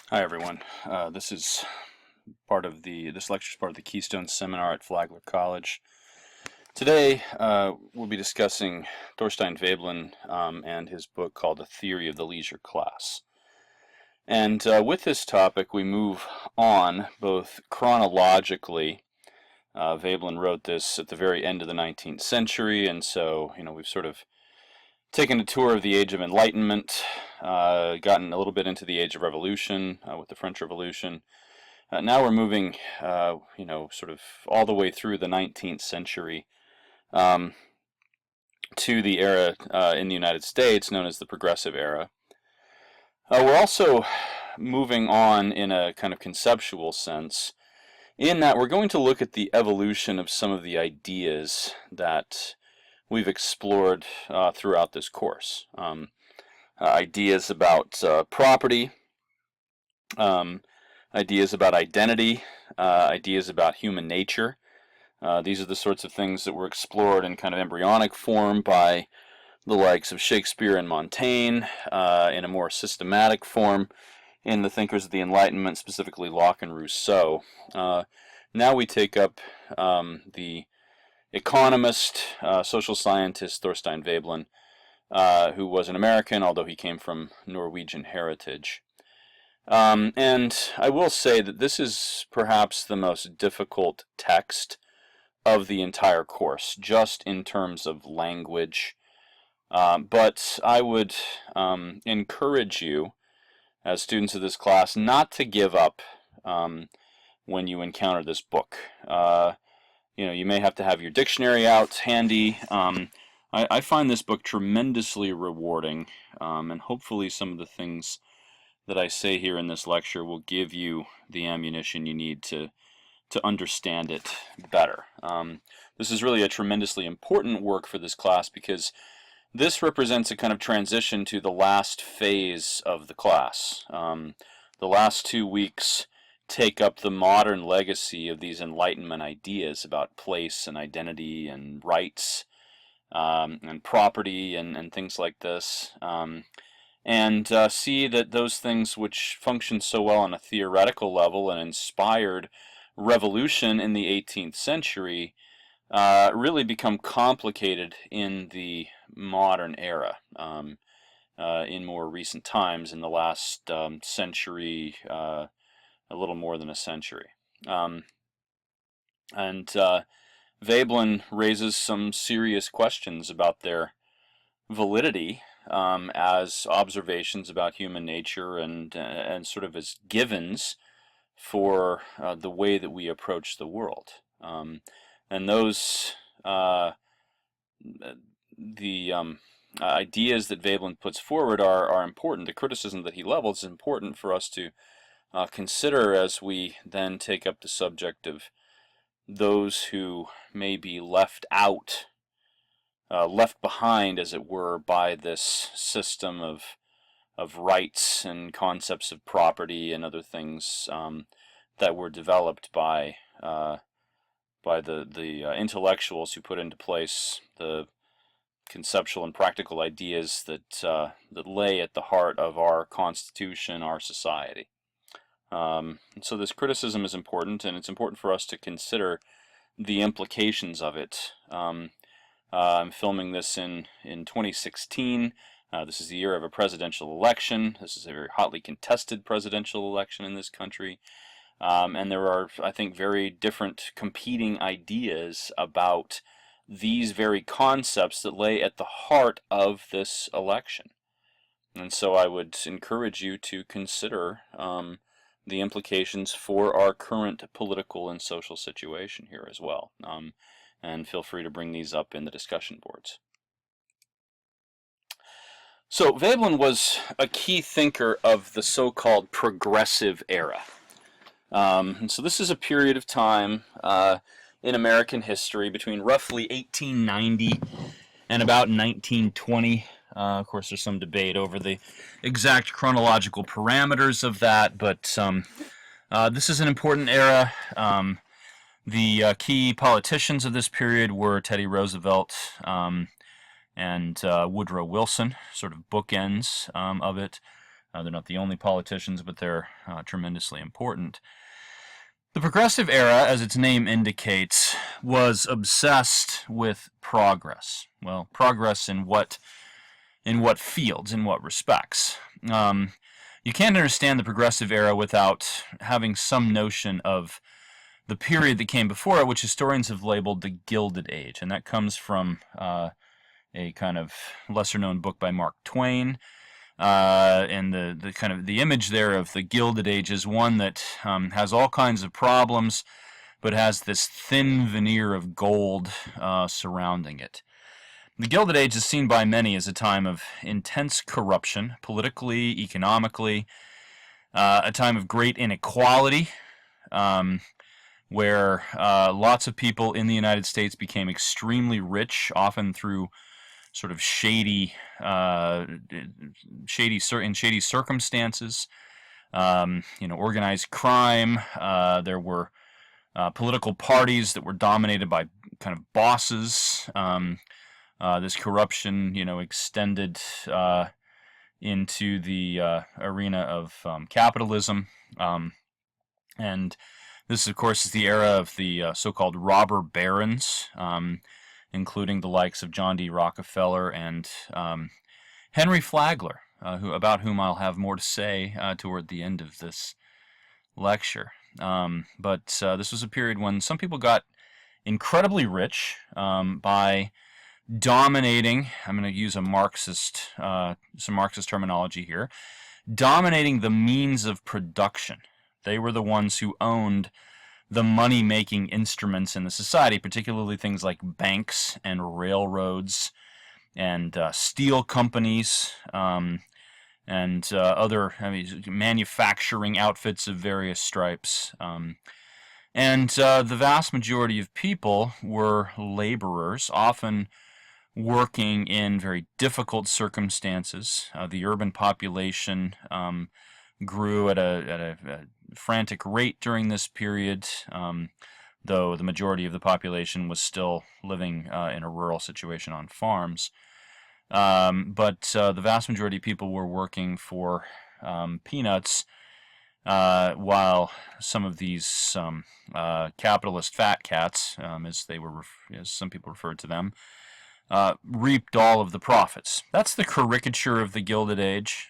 Hi everyone. This lecture is part of the Keystone seminar at Flagler College. Today we'll be discussing Thorstein Veblen and his book called A Theory of the Leisure Class. And with this topic we move on both chronologically. Veblen wrote this at the very end of the 19th century, and so we've sort of taken a tour of the Age of Enlightenment, gotten a little bit into the Age of Revolution with the French Revolution. Now we're moving, sort of all the way through the 19th century um, to the era in the United States known as the Progressive Era. We're also moving on in a kind of conceptual sense, in that we're going to look at the evolution of some of the ideas that we've explored throughout this course. Ideas about property, ideas about identity, ideas about human nature. These are the sorts of things that were explored in kind of embryonic form by the likes of Shakespeare and Montaigne, in a more systematic form in the thinkers of the Enlightenment, specifically Locke and Rousseau. Now we take up the economist, social scientist Thorstein Veblen, who was an American, although he came from Norwegian heritage. And I will say that this is perhaps the most difficult text of the entire course, just in terms of language. But I would encourage you, as students of this class, not to give up when you encounter this book. You may have to have your dictionary out handy. I find this book tremendously rewarding, and hopefully some of the things that I say here in this lecture will give you the ammunition you need to understand it better. This is really a tremendously important work for this class because this represents a kind of transition to the last phase of the class. The last 2 weeks take up the modern legacy of these Enlightenment ideas about place and identity and rights and property and things like this. And see that those things which function so well on a theoretical level and inspired revolution in the 18th century really become complicated in the modern era, in more recent times, in the last century, a little more than a century. And Veblen raises some serious questions about their validity as observations about human nature and sort of as givens for the way that we approach the world. And those ideas that Veblen puts forward are important. The criticism that he levels is important for us to consider as we then take up the subject of those who may be left out, left behind, as it were, by this system of rights and concepts of property and other things that were developed by the intellectuals who put into place the conceptual and practical ideas that lay at the heart of our Constitution, our society. So this criticism is important, and it's important for us to consider the implications of it. I'm filming this in 2016. This is the year of a presidential election. This is a very hotly contested presidential election in this country. And there are, I think, very different competing ideas about these very concepts that lay at the heart of this election. And so I would encourage you to consider the implications for our current political and social situation here as well. And feel free to bring these up in the discussion boards. So Veblen was a key thinker of the so-called progressive era. And so this is a period of time in American history between roughly 1890 and about 1920. Of course, there's some debate over the exact chronological parameters of that, but this is an important era. The key politicians of this period were Teddy Roosevelt and Woodrow Wilson, sort of bookends of it. They're not the only politicians, but they're tremendously important. The Progressive Era, as its name indicates, was obsessed with progress. Well, progress in what fields, in what respects? You can't understand the Progressive Era without having some notion of the period that came before it, which historians have labeled the Gilded Age, and that comes from a kind of lesser-known book by Mark Twain. And the kind of the image there of the Gilded Age is one that has all kinds of problems, but has this thin veneer of gold surrounding it. The Gilded Age is seen by many as a time of intense corruption, politically, economically, a time of great inequality, where lots of people in the United States became extremely rich, often through sort of shady circumstances. Organized crime. There were political parties that were dominated by kind of bosses. This corruption, extended into the arena of capitalism. And this, of course, is the era of the so-called robber barons, including the likes of John D. Rockefeller and Henry Flagler, about whom I'll have more to say toward the end of this lecture. But this was a period when some people got incredibly rich by dominating, I'm going to use some Marxist terminology here, dominating the means of production. They were the ones who owned the money-making instruments in the society, particularly things like banks and railroads and steel companies and other manufacturing outfits of various stripes. And the vast majority of people were laborers, often working in very difficult circumstances. The urban population grew at a frantic rate during this period, though the majority of the population was still living in a rural situation on farms. But the vast majority of people were working for peanuts, while some of these capitalist fat cats, as some people referred to them, reaped all of the profits. That's the caricature of the Gilded Age.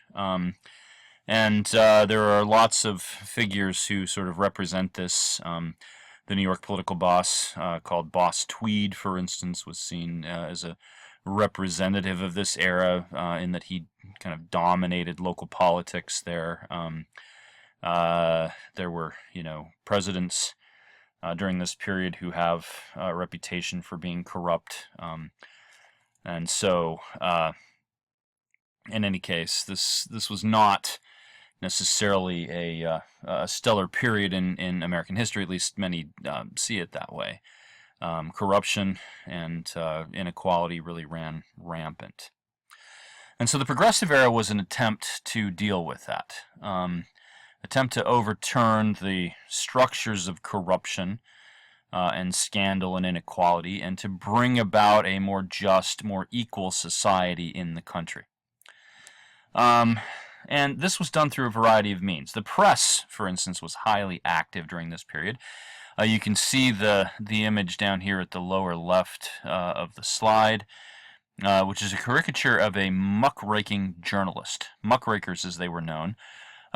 And there are lots of figures who sort of represent this. The New York political boss, called Boss Tweed, for instance, was seen as a representative of this era in that he kind of dominated local politics there. There were, presidents during this period who have a reputation for being corrupt. And so, in any case, this was not necessarily a stellar period in American history. At least many see it that way. Corruption and inequality really ran rampant. And so the Progressive Era was an attempt to deal with that. Attempt to overturn the structures of corruption and scandal and inequality, and to bring about a more just, more equal society in the country. And this was done through a variety of means. The press, for instance, was highly active during this period. You can see the image down here at the lower left of the slide, which is a caricature of a muckraking journalist. Muckrakers, as they were known,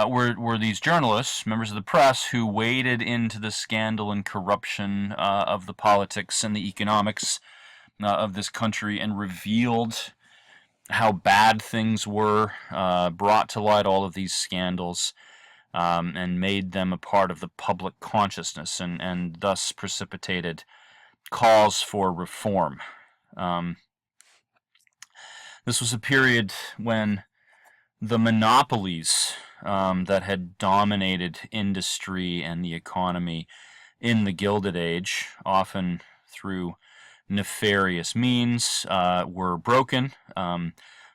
were these journalists, members of the press, who waded into the scandal and corruption of the politics and the economics of this country and revealed how bad things were, brought to light all of these scandals, and made them a part of the public consciousness, and thus precipitated calls for reform. This was a period when the monopolies that had dominated industry and the economy in the Gilded Age, often through nefarious means, were broken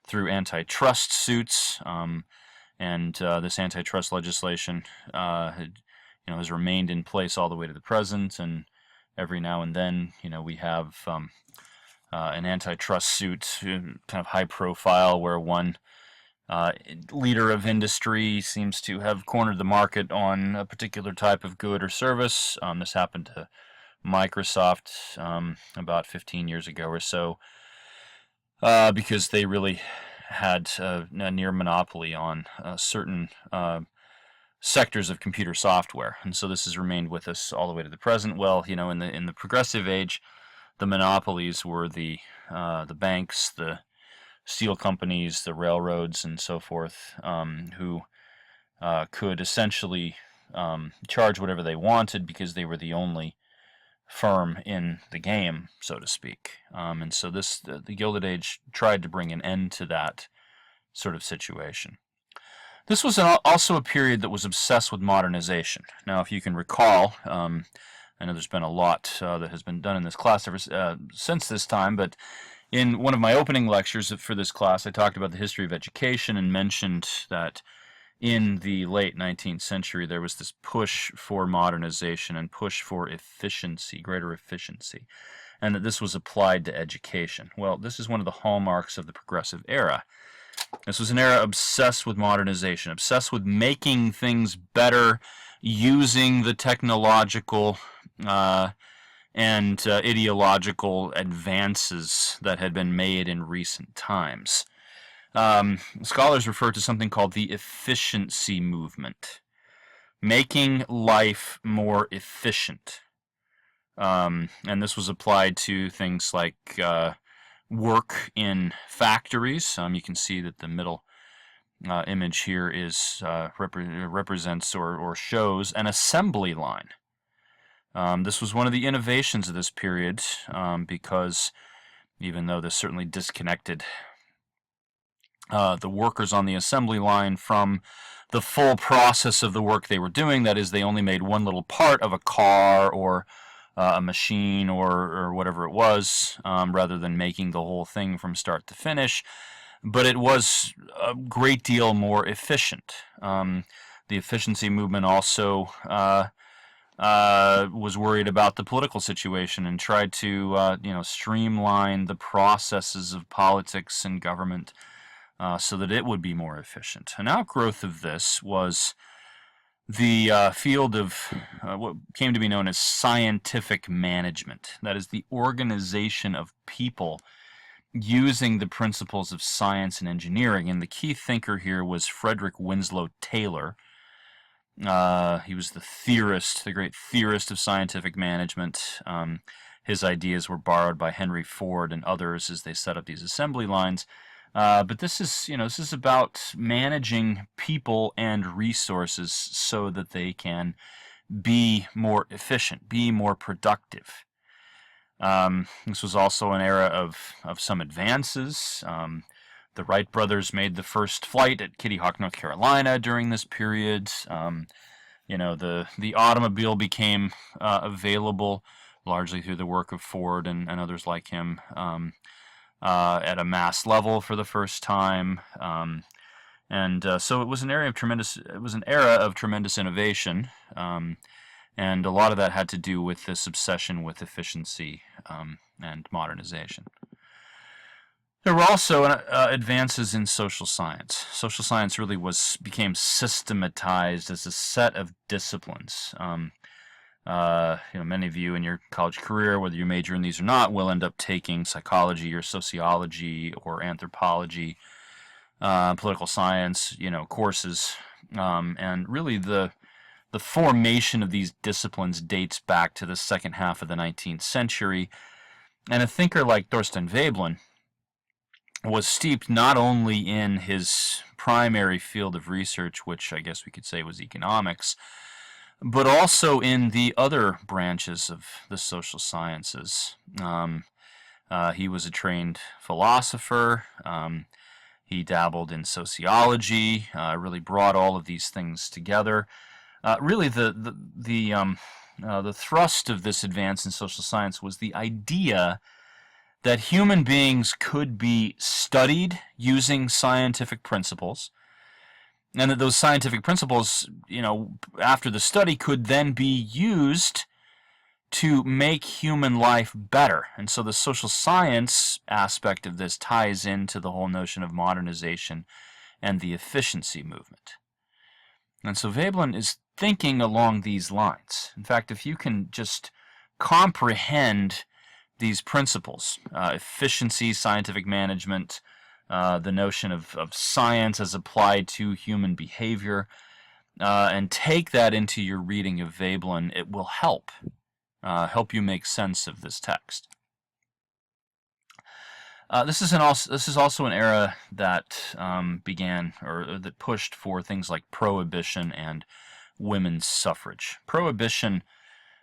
through antitrust suits, and this antitrust legislation has remained in place all the way to the present. And every now and then, we have an antitrust suit, kind of high profile, where one leader of industry, seems to have cornered the market on a particular type of good or service. This happened to Microsoft about 15 years ago or so, because they really had a near monopoly on certain sectors of computer software, and so this has remained with us all the way to the present. Well, in the progressive age, the monopolies were the banks, the steel companies, the railroads, and so forth, who could essentially charge whatever they wanted because they were the only firm in the game, so to speak. And so the Gilded Age tried to bring an end to that sort of situation. This was also a period that was obsessed with modernization. Now, if you can recall, I know there's been a lot that has been done in this class since this time, but in one of my opening lectures for this class, I talked about the history of education and mentioned that in the late 19th century there was this push for modernization and push for efficiency, greater efficiency, and that this was applied to education. Well, this is one of the hallmarks of the progressive era. This was an era obsessed with modernization, obsessed with making things better, using the technological and ideological advances that had been made in recent times. Scholars refer to something called the efficiency movement, making life more efficient. And this was applied to things like work in factories. You can see that the middle image here is represents or shows an assembly line. This was one of the innovations of this period, because even though this certainly disconnected the workers on the assembly line from the full process of the work they were doing, that is, they only made one little part of a car or a machine or whatever it was, rather than making the whole thing from start to finish, but it was a great deal more efficient. The efficiency movement also was worried about the political situation and tried to streamline the processes of politics and government so that it would be more efficient. An outgrowth of this was the field of what came to be known as scientific management. That is, the organization of people using the principles of science and engineering. And the key thinker here was Frederick Winslow Taylor. He was the theorist, the great theorist of scientific management. His ideas were borrowed by Henry Ford and others as they set up these assembly lines. But this is about managing people and resources so that they can be more efficient, be more productive. This was also an era of some advances. The Wright brothers made the first flight at Kitty Hawk, North Carolina during this period. The automobile became available largely through the work of Ford and others like him. At a mass level for the first time, so it was an era of tremendous innovation, and a lot of that had to do with this obsession with efficiency and modernization. There were also advances in social science. Social science really became systematized as a set of disciplines. Many of you in your college career, whether you major in these or not, will end up taking psychology or sociology or anthropology, political science, courses, and really the formation of these disciplines dates back to the second half of the 19th century, and a thinker like Thorstein Veblen was steeped not only in his primary field of research, which I guess we could say was economics, but also in the other branches of the social sciences. He was a trained philosopher. He dabbled in sociology. Really brought all of these things together. Really, the thrust of this advance in social science was the idea that human beings could be studied using scientific principles, and that those scientific principles, after the study, could then be used to make human life better. And so the social science aspect of this ties into the whole notion of modernization and the efficiency movement. And so Veblen is thinking along these lines. In fact, if you can just comprehend these principles, efficiency, scientific management, the notion of science as applied to human behavior, and take that into your reading of Veblen, it will help you make sense of this text. This is also an era that began, or that pushed for things like prohibition and women's suffrage. Prohibition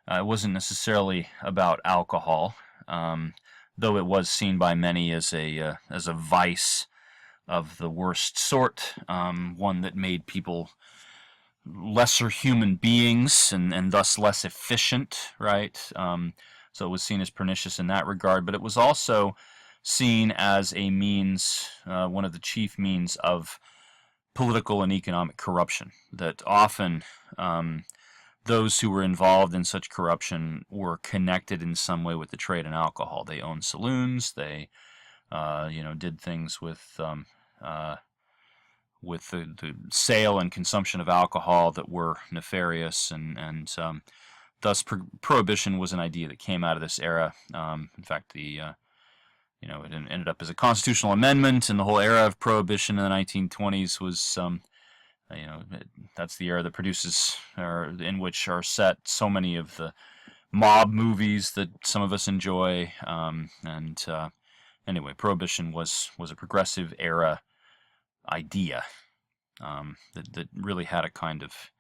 wasn't necessarily about alcohol, though it was seen by many as a vice of the worst sort, one that made people lesser human beings and thus less efficient, right? So it was seen as pernicious in that regard, but it was also seen as a means, one of the chief means of political and economic corruption, that often those who were involved in such corruption were connected in some way with the trade in alcohol. They owned saloons, they did things with the sale and consumption of alcohol that were nefarious, and thus prohibition was an idea that came out of this era. In fact, it ended up as a constitutional amendment, and the whole era of prohibition in the 1920s was, that's the era that produces, or in which are set so many of the mob movies that some of us enjoy. Anyway, prohibition was a progressive era idea that really had a kind of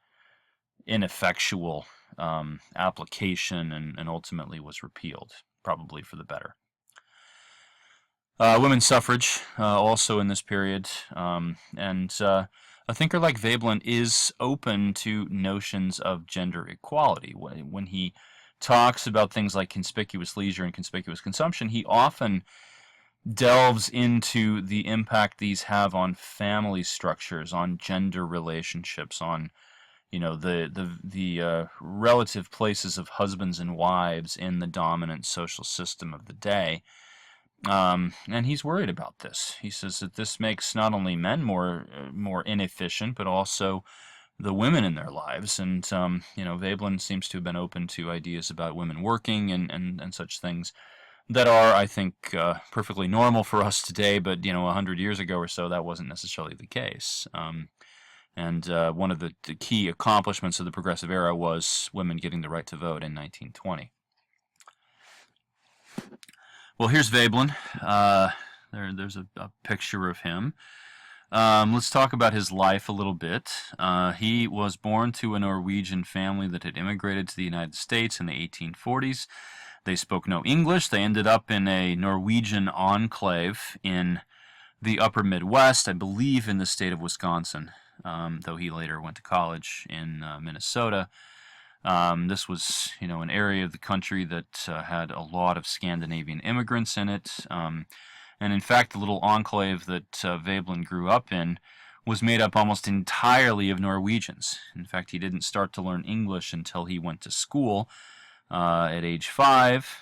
ineffectual application and ultimately was repealed, probably for the better. Women's suffrage, also in this period, and a thinker like Veblen is open to notions of gender equality. When he talks about things like conspicuous leisure and conspicuous consumption, he often delves into the impact these have on family structures, on gender relationships, on the relative places of husbands and wives in the dominant social system of the day. And he's worried about this. He says that this makes not only men more inefficient, but also the women in their lives. And Veblen seems to have been open to ideas about women working and such things that are, I think, perfectly normal for us today. But 100 years ago or so, that wasn't necessarily the case. And one of the key accomplishments of the progressive era was women getting the right to vote in 1920. Well, here's Veblen. There's a picture of him. Let's talk about his life a little bit. He was born to a Norwegian family that had immigrated to the United States in the 1840s. They spoke no English. They ended up in a Norwegian enclave in the upper Midwest, I believe in the state of Wisconsin, though he later went to college in Minnesota. This was, an area of the country that had a lot of Scandinavian immigrants in it. And in fact, the little enclave that Veblen grew up in was made up almost entirely of Norwegians. In fact, he didn't start to learn English until he went to school at age 5.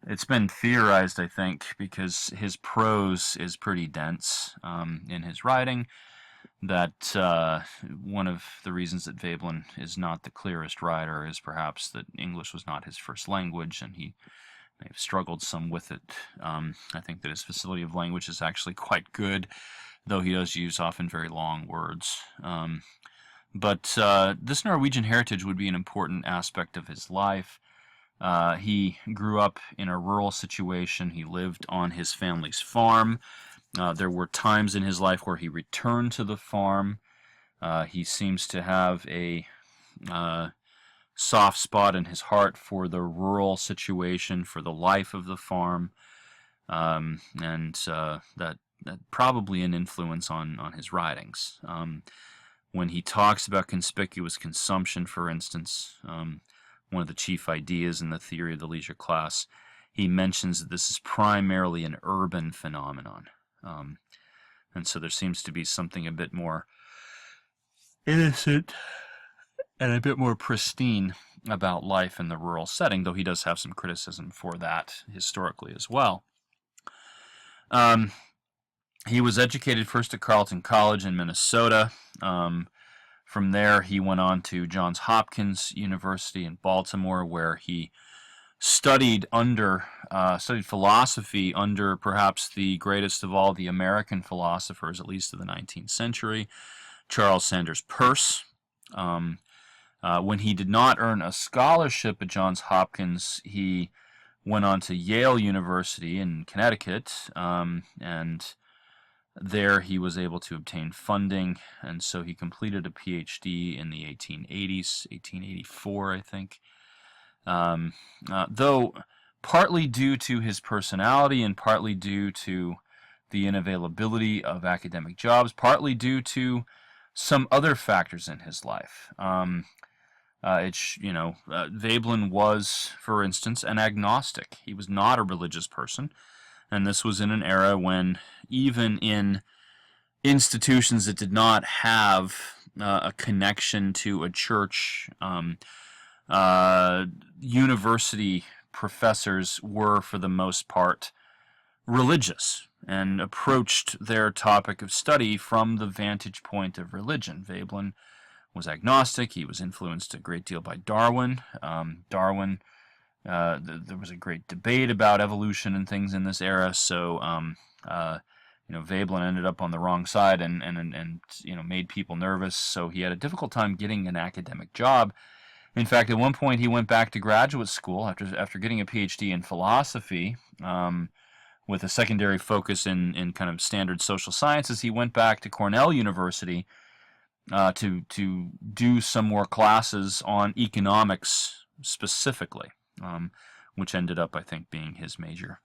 It's been theorized, I think, because his prose is pretty dense in his writing, that one of the reasons that Veblen is not the clearest writer is perhaps that English was not his first language, and he may have struggled some with it. I think that his facility of language is actually quite good, though he does use often very long words. But this Norwegian heritage would be an important aspect of his life. He grew up in a rural situation. He lived on his family's farm. There were times in his life where he returned to the farm. He seems to have a soft spot in his heart for the rural situation, for the life of the farm, and that probably an influence on his writings. When he talks about conspicuous consumption, for instance, one of the chief ideas in the theory of the leisure class, he mentions that this is primarily an urban phenomenon. And so there seems to be something a bit more innocent and a bit more pristine about life in the rural setting, though he does have some criticism for that historically as well. Um, he was educated first at Carleton College in Minnesota. From there, he went on to Johns Hopkins University in Baltimore, where he studied philosophy under perhaps the greatest of all the American philosophers, at least of the 19th century, Charles Sanders Peirce. Um, when he did not earn a scholarship at Johns Hopkins, he went on to Yale University in Connecticut, and there he was able to obtain funding, and so he completed a PhD in the 1880s, 1884, I think. Though partly due to his personality and partly due to the unavailability of academic jobs, partly due to some other factors in his life. Veblen was, for instance, an agnostic. He was not a religious person, and this was in an era when even in institutions that did not have a connection to a church, university professors were, for the most part, religious and approached their topic of study from the vantage point of religion. Veblen was agnostic. He was influenced a great deal by Darwin. There was a great debate about evolution and things in this era, so Veblen ended up on the wrong side and made people nervous, so he had a difficult time getting an academic job. In fact, at one point he went back to graduate school after getting a PhD in philosophy, with a secondary focus in kind of standard social sciences. He went back to Cornell University to do some more classes on economics specifically, which ended up, I think, being his major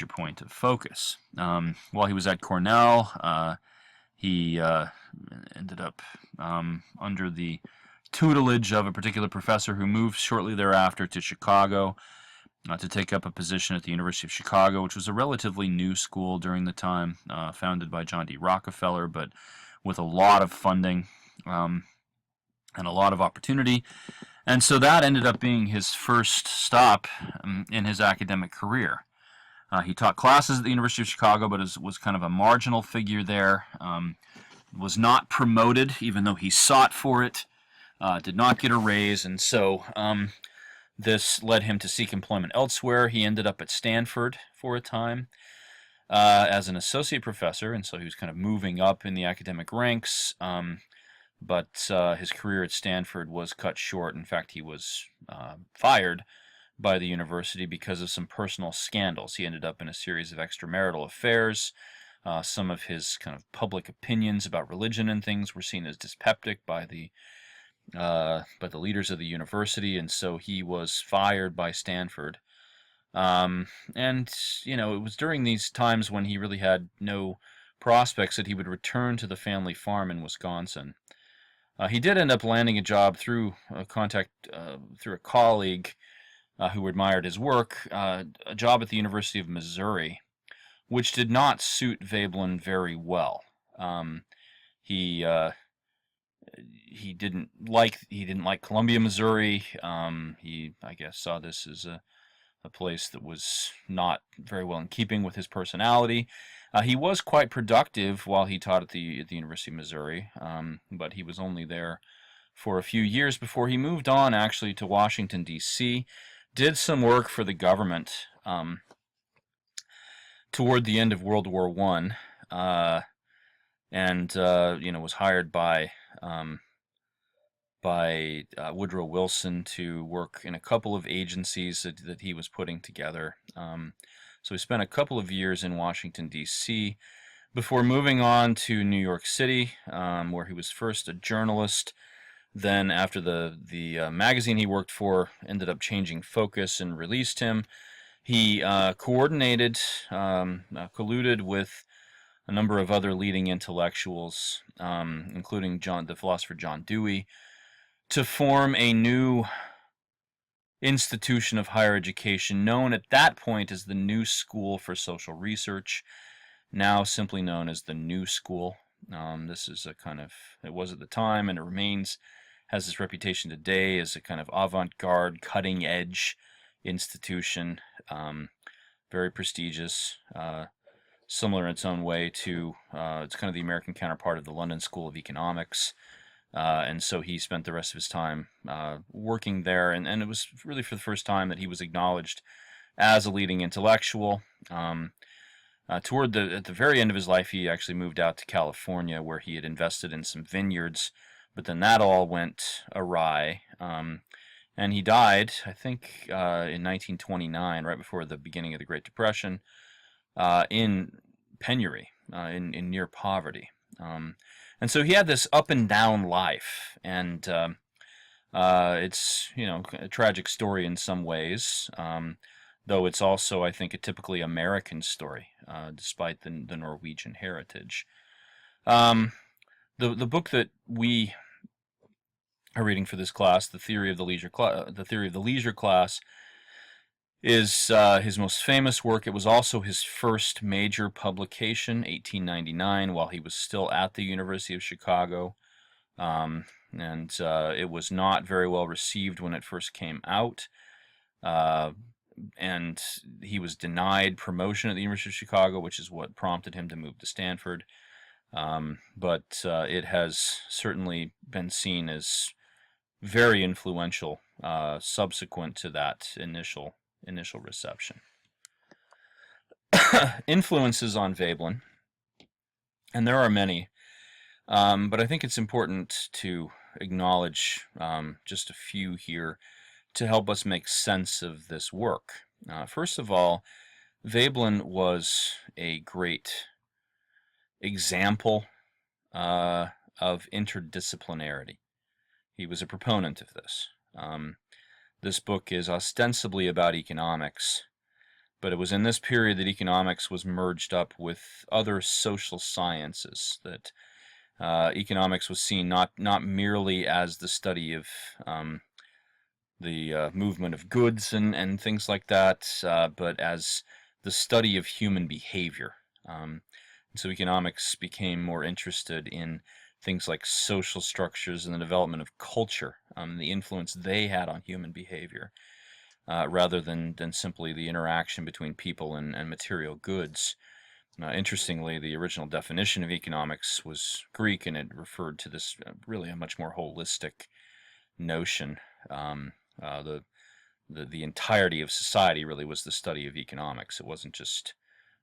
point of focus. While he was at Cornell, he ended up under the tutelage of a particular professor who moved shortly thereafter to Chicago to take up a position at the University of Chicago, which was a relatively new school during the time, founded by John D. Rockefeller, but with a lot of funding and a lot of opportunity. And so that ended up being his first stop in his academic career. He taught classes at the University of Chicago, but was kind of a marginal figure there. Was not promoted, even though he sought for it. Did not get a raise, and so this led him to seek employment elsewhere. He ended up at Stanford for a time as an associate professor, and so he was kind of moving up in the academic ranks. But his career at Stanford was cut short. In fact, he was fired by the university because of some personal scandals. He ended up in a series of extramarital affairs. Some of his kind of public opinions about religion and things were seen as dyspeptic by the leaders of the university, and so he was fired by Stanford. It was during these times when he really had no prospects that he would return to the family farm in Wisconsin. He did end up landing a job through a colleague who admired his work, a job at the University of Missouri, which did not suit Veblen very well. He didn't like Columbia, Missouri. He, I guess, saw this as a place that was not very well in keeping with his personality. He was quite productive while he taught at the University of Missouri, but he was only there for a few years before he moved on, actually, to Washington, D.C., did some work for the government toward the end of World War I, and was hired by Woodrow Wilson to work in a couple of agencies that he was putting together. So he spent a couple of years in Washington, D.C., before moving on to New York City, where he was first a journalist. Then, after the magazine he worked for ended up changing focus and released him, he colluded with a number of other leading intellectuals, including the philosopher John Dewey, to form a new institution of higher education known at that point as the New School for Social Research, now simply known as the New School. This is it was at the time, and it has this reputation today as a kind of avant-garde, cutting-edge institution, very prestigious. similar in its own way to, it's kind of the American counterpart of the London School of Economics. And so he spent the rest of his time working there, and it was really for the first time that he was acknowledged as a leading intellectual. At the very end of his life, he actually moved out to California, where he had invested in some vineyards, but then that all went awry, and he died, I think, in 1929, right before the beginning of the Great Depression, in penury, in near poverty. And so he had this up and down life, and it's, a tragic story in some ways, though it's also, I think, a typically American story, despite the Norwegian heritage. The book that we are reading for this class, The Theory of the Leisure Class, is his most famous work. It was also his first major publication, 1899, while he was still at the University of Chicago. And it was not very well received when it first came out. And he was denied promotion at the University of Chicago, which is what prompted him to move to Stanford. But it has certainly been seen as very influential subsequent to that initial reception. Influences on Veblen, and there are many, but I think it's important to acknowledge just a few here to help us make sense of this work. First of all, Veblen was a great example of interdisciplinarity. He was a proponent of this. This book is ostensibly about economics, but it was in this period that economics was merged up with other social sciences, that economics was seen not merely as the study of the movement of goods and things like that, but as the study of human behavior. So economics became more interested in things like social structures and the development of culture, the influence they had on human behavior, rather than simply the interaction between people and material goods. Interestingly, the original definition of economics was Greek, and it referred to this really a much more holistic notion. The entirety of society really was the study of economics. It wasn't just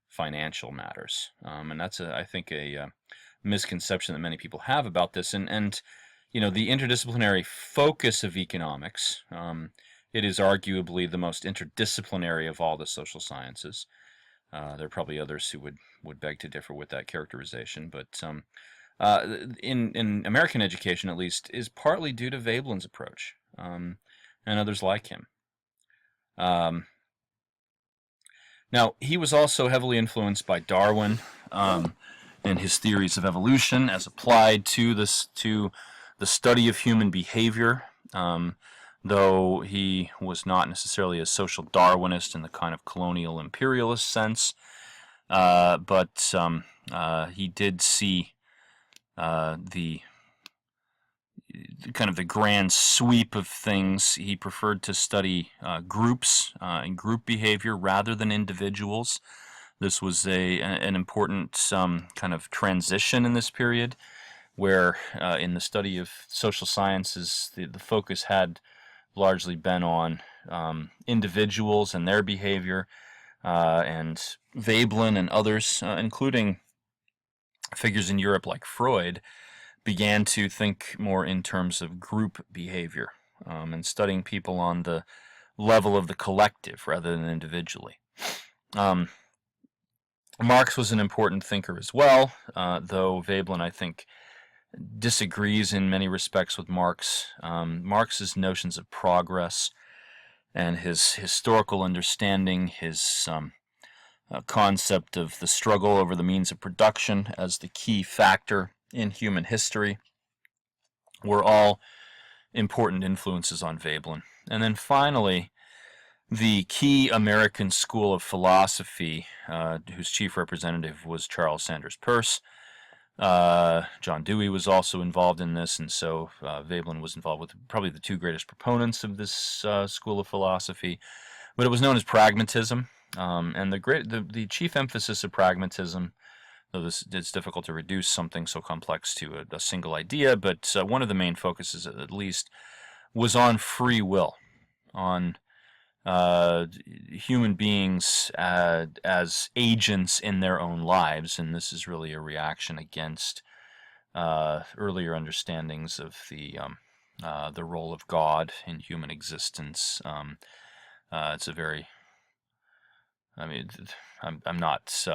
financial matters, and that's I think a misconception that many people have about this. And the interdisciplinary focus of economics, it is arguably the most interdisciplinary of all the social sciences. There are probably others who would beg to differ with that characterization, but in American education, at least, is partly due to Veblen's approach, and others like him. Now, he was also heavily influenced by Darwin and his theories of evolution as applied to the study of human behavior, though he was not necessarily a social Darwinist in the kind of colonial imperialist sense, but he did see the kind of the grand sweep of things. He preferred to study groups and group behavior rather than individuals. This was an important kind of transition in this period, where in the study of social sciences, the focus had largely been on individuals and their behavior, and Veblen and others, including figures in Europe like Freud, began to think more in terms of group behavior, and studying people on the level of the collective rather than individually. Marx was an important thinker as well, though Veblen, I think, disagrees in many respects with Marx. Marx's notions of progress and his historical understanding, his concept of the struggle over the means of production as the key factor in human history, were all important influences on Veblen. And then finally, the key American school of philosophy, whose chief representative was Charles Sanders Peirce. John Dewey was also involved in this, and so Veblen was involved with probably the two greatest proponents of this school of philosophy. But it was known as pragmatism, And the chief emphasis of pragmatism, though it's difficult to reduce something so complex to a single idea, but one of the main focuses, at least, was on free will, on human beings as agents in their own lives, and this is really a reaction against earlier understandings of the role of God in human existence. It's a very, I mean, I'm not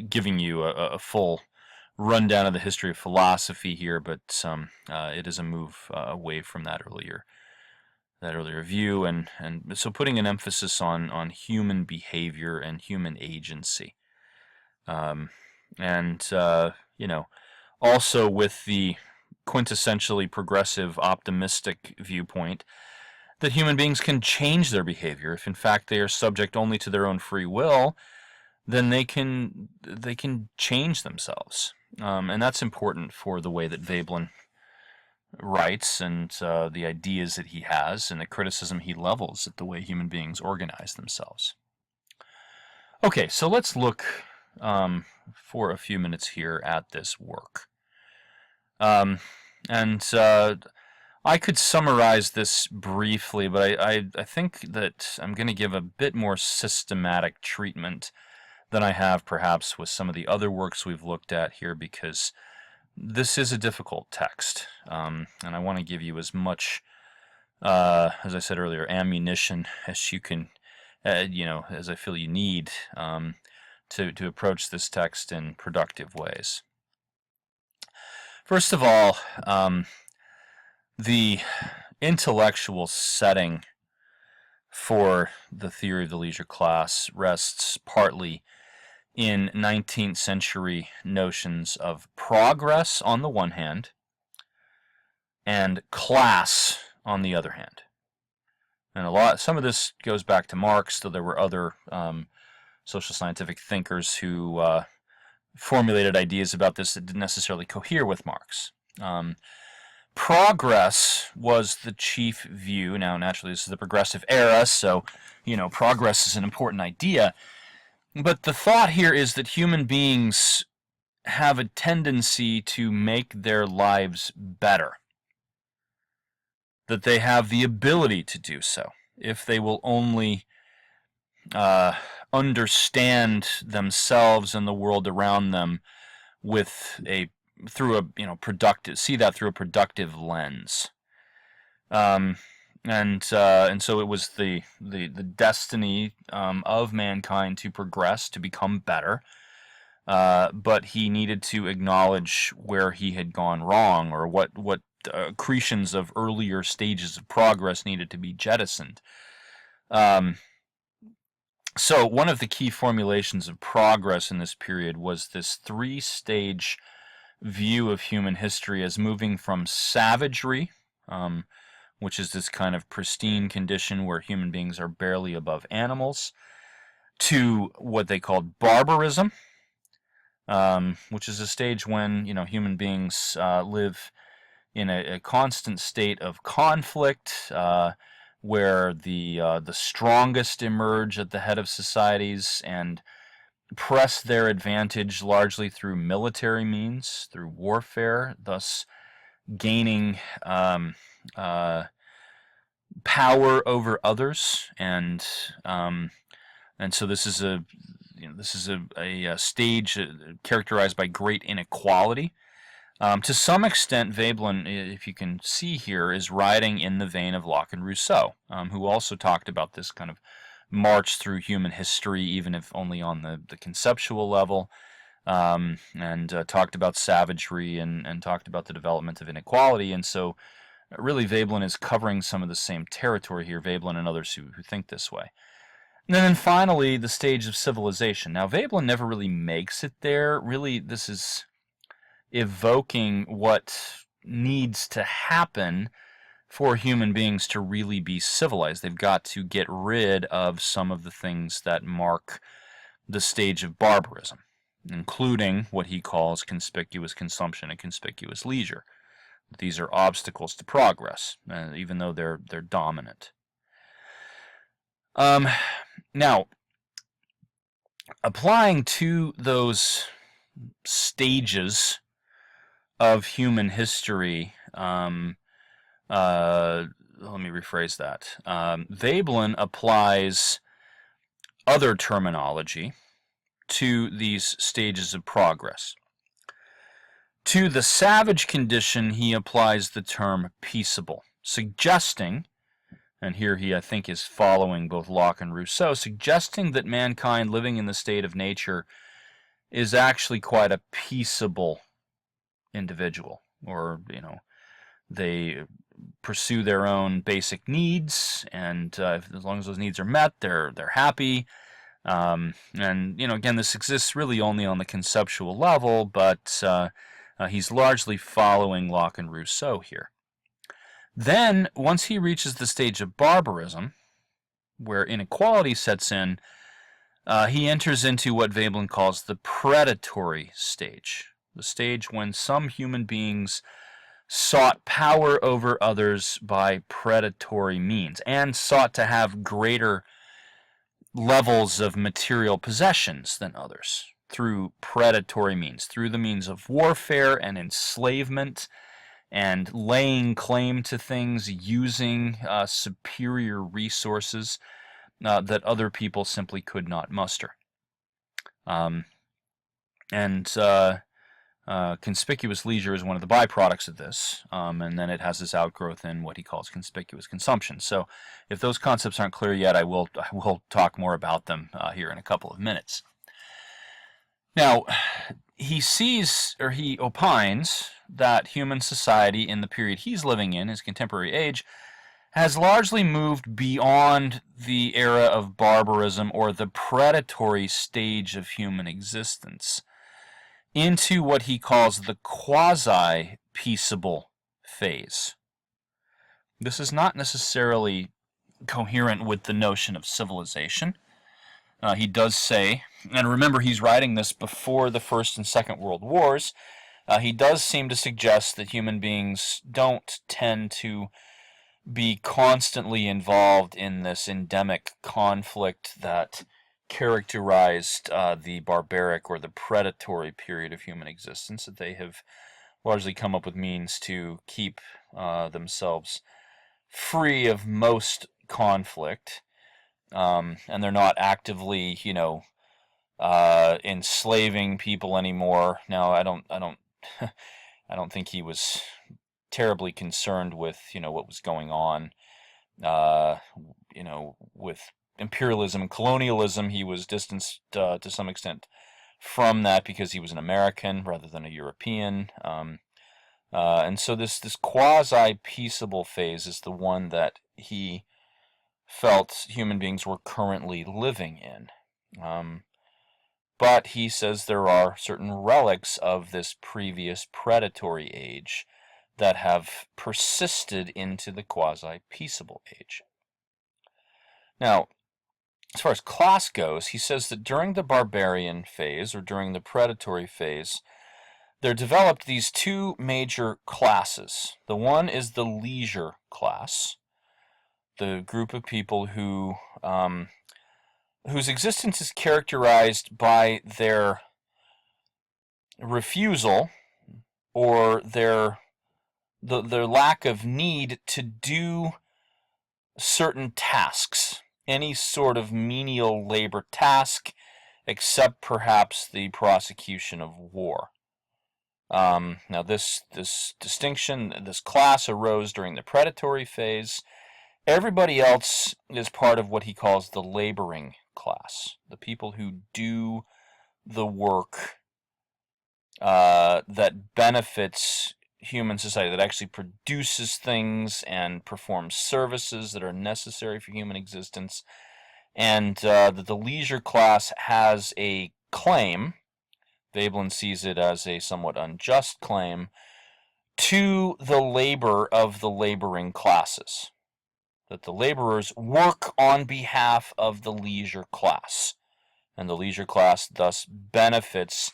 giving you a full rundown of the history of philosophy here, but it is a move away from that earlier view, and so putting an emphasis on human behavior and human agency, and also with the quintessentially progressive, optimistic viewpoint that human beings can change their behavior. If in fact they are subject only to their own free will, then they can change themselves, and that's important for the way that Veblen writes, and the ideas that he has, and the criticism he levels at the way human beings organize themselves. Okay, so let's look for a few minutes here at this work. And I could summarize this briefly, but I think that I'm going to give a bit more systematic treatment than I have perhaps with some of the other works we've looked at here, because this is a difficult text, and I want to give you as much, as I said earlier, ammunition as you can, as I feel you need to approach this text in productive ways. First of all, the intellectual setting for the theory of the leisure class rests partly in 19th century notions of progress on the one hand and class on the other hand. And some of this goes back to Marx, though there were other social scientific thinkers who formulated ideas about this that didn't necessarily cohere with Marx. Progress was the chief view. Now, naturally, this is the progressive era, so, progress is an important idea. But the thought here is that human beings have a tendency to make their lives better, that they have the ability to do so, if they will only understand themselves and the world around them through a productive lens. And so it was the destiny of mankind to progress, to become better, but he needed to acknowledge where he had gone wrong, or what accretions of earlier stages of progress needed to be jettisoned. So one of the key formulations of progress in this period was this three-stage view of human history as moving from savagery, which is this kind of pristine condition where human beings are barely above animals, to what they called barbarism, which is a stage when human beings live in a constant state of conflict, where the strongest emerge at the head of societies and press their advantage largely through military means, through warfare, thus gaining power over others, and so this is a stage characterized by great inequality. To some extent, Veblen, if you can see here, is riding in the vein of Locke and Rousseau, who also talked about this kind of march through human history, even if only on the conceptual level, and talked about savagery and talked about the development of inequality. And so really Veblen is covering some of the same territory here, Veblen and others who think this way. And then finally, the stage of civilization. Now, Veblen never really makes it there. Really, this is evoking what needs to happen for human beings to really be civilized. They've got to get rid of some of the things that mark the stage of barbarism, including what he calls conspicuous consumption and conspicuous leisure. These are obstacles to progress, even though they're dominant. Now, applying to those stages of human history, let me rephrase that. Veblen applies other terminology to these stages of progress. To the savage condition, he applies the term peaceable, suggesting, and here he, I think, is following both Locke and Rousseau, suggesting that mankind living in the state of nature is actually quite a peaceable individual, or, they pursue their own basic needs, and as long as those needs are met, they're happy. And again, this exists really only on the conceptual level, but he's largely following Locke and Rousseau here. Then, once he reaches the stage of barbarism, where inequality sets in, he enters into what Veblen calls the predatory stage, the stage when some human beings sought power over others by predatory means and sought to have greater levels of material possessions than others through predatory means, through the means of warfare and enslavement and laying claim to things, using superior resources that other people simply could not muster. Conspicuous leisure is one of the byproducts of this, and then it has this outgrowth in what he calls conspicuous consumption. So if those concepts aren't clear yet, I will talk more about them here in a couple of minutes. Now, he opines that human society in the period he's living in, his contemporary age, has largely moved beyond the era of barbarism or the predatory stage of human existence into what he calls the quasi-peaceable phase. This is not necessarily coherent with the notion of civilization. He does say, and remember he's writing this before the First and Second World Wars, he does seem to suggest that human beings don't tend to be constantly involved in this endemic conflict that characterized the barbaric or the predatory period of human existence, that they have largely come up with means to keep themselves free of most conflict, and they're not actively, enslaving people anymore. Now, I don't I don't think he was terribly concerned with, what was going on, with imperialism and colonialism. He was distanced to some extent from that because he was an American rather than a European. And so this quasi-peaceable phase is the one that he felt human beings were currently living in. But he says there are certain relics of this previous predatory age that have persisted into the quasi-peaceable age. Now, as far as class goes, he says that during the barbarian phase, or during the predatory phase, there developed these two major classes. The one is the leisure class, the group of people who whose existence is characterized by their refusal or their lack of need to do certain tasks, any sort of menial labor task, except perhaps the prosecution of war. Now this distinction, this class arose during the predatory phase. Everybody else is part of what he calls the laboring class, the people who do the work that benefits human society, that actually produces things and performs services that are necessary for human existence, and that the leisure class has a claim, Veblen sees it as a somewhat unjust claim, to the labor of the laboring classes, that the laborers work on behalf of the leisure class, and the leisure class thus benefits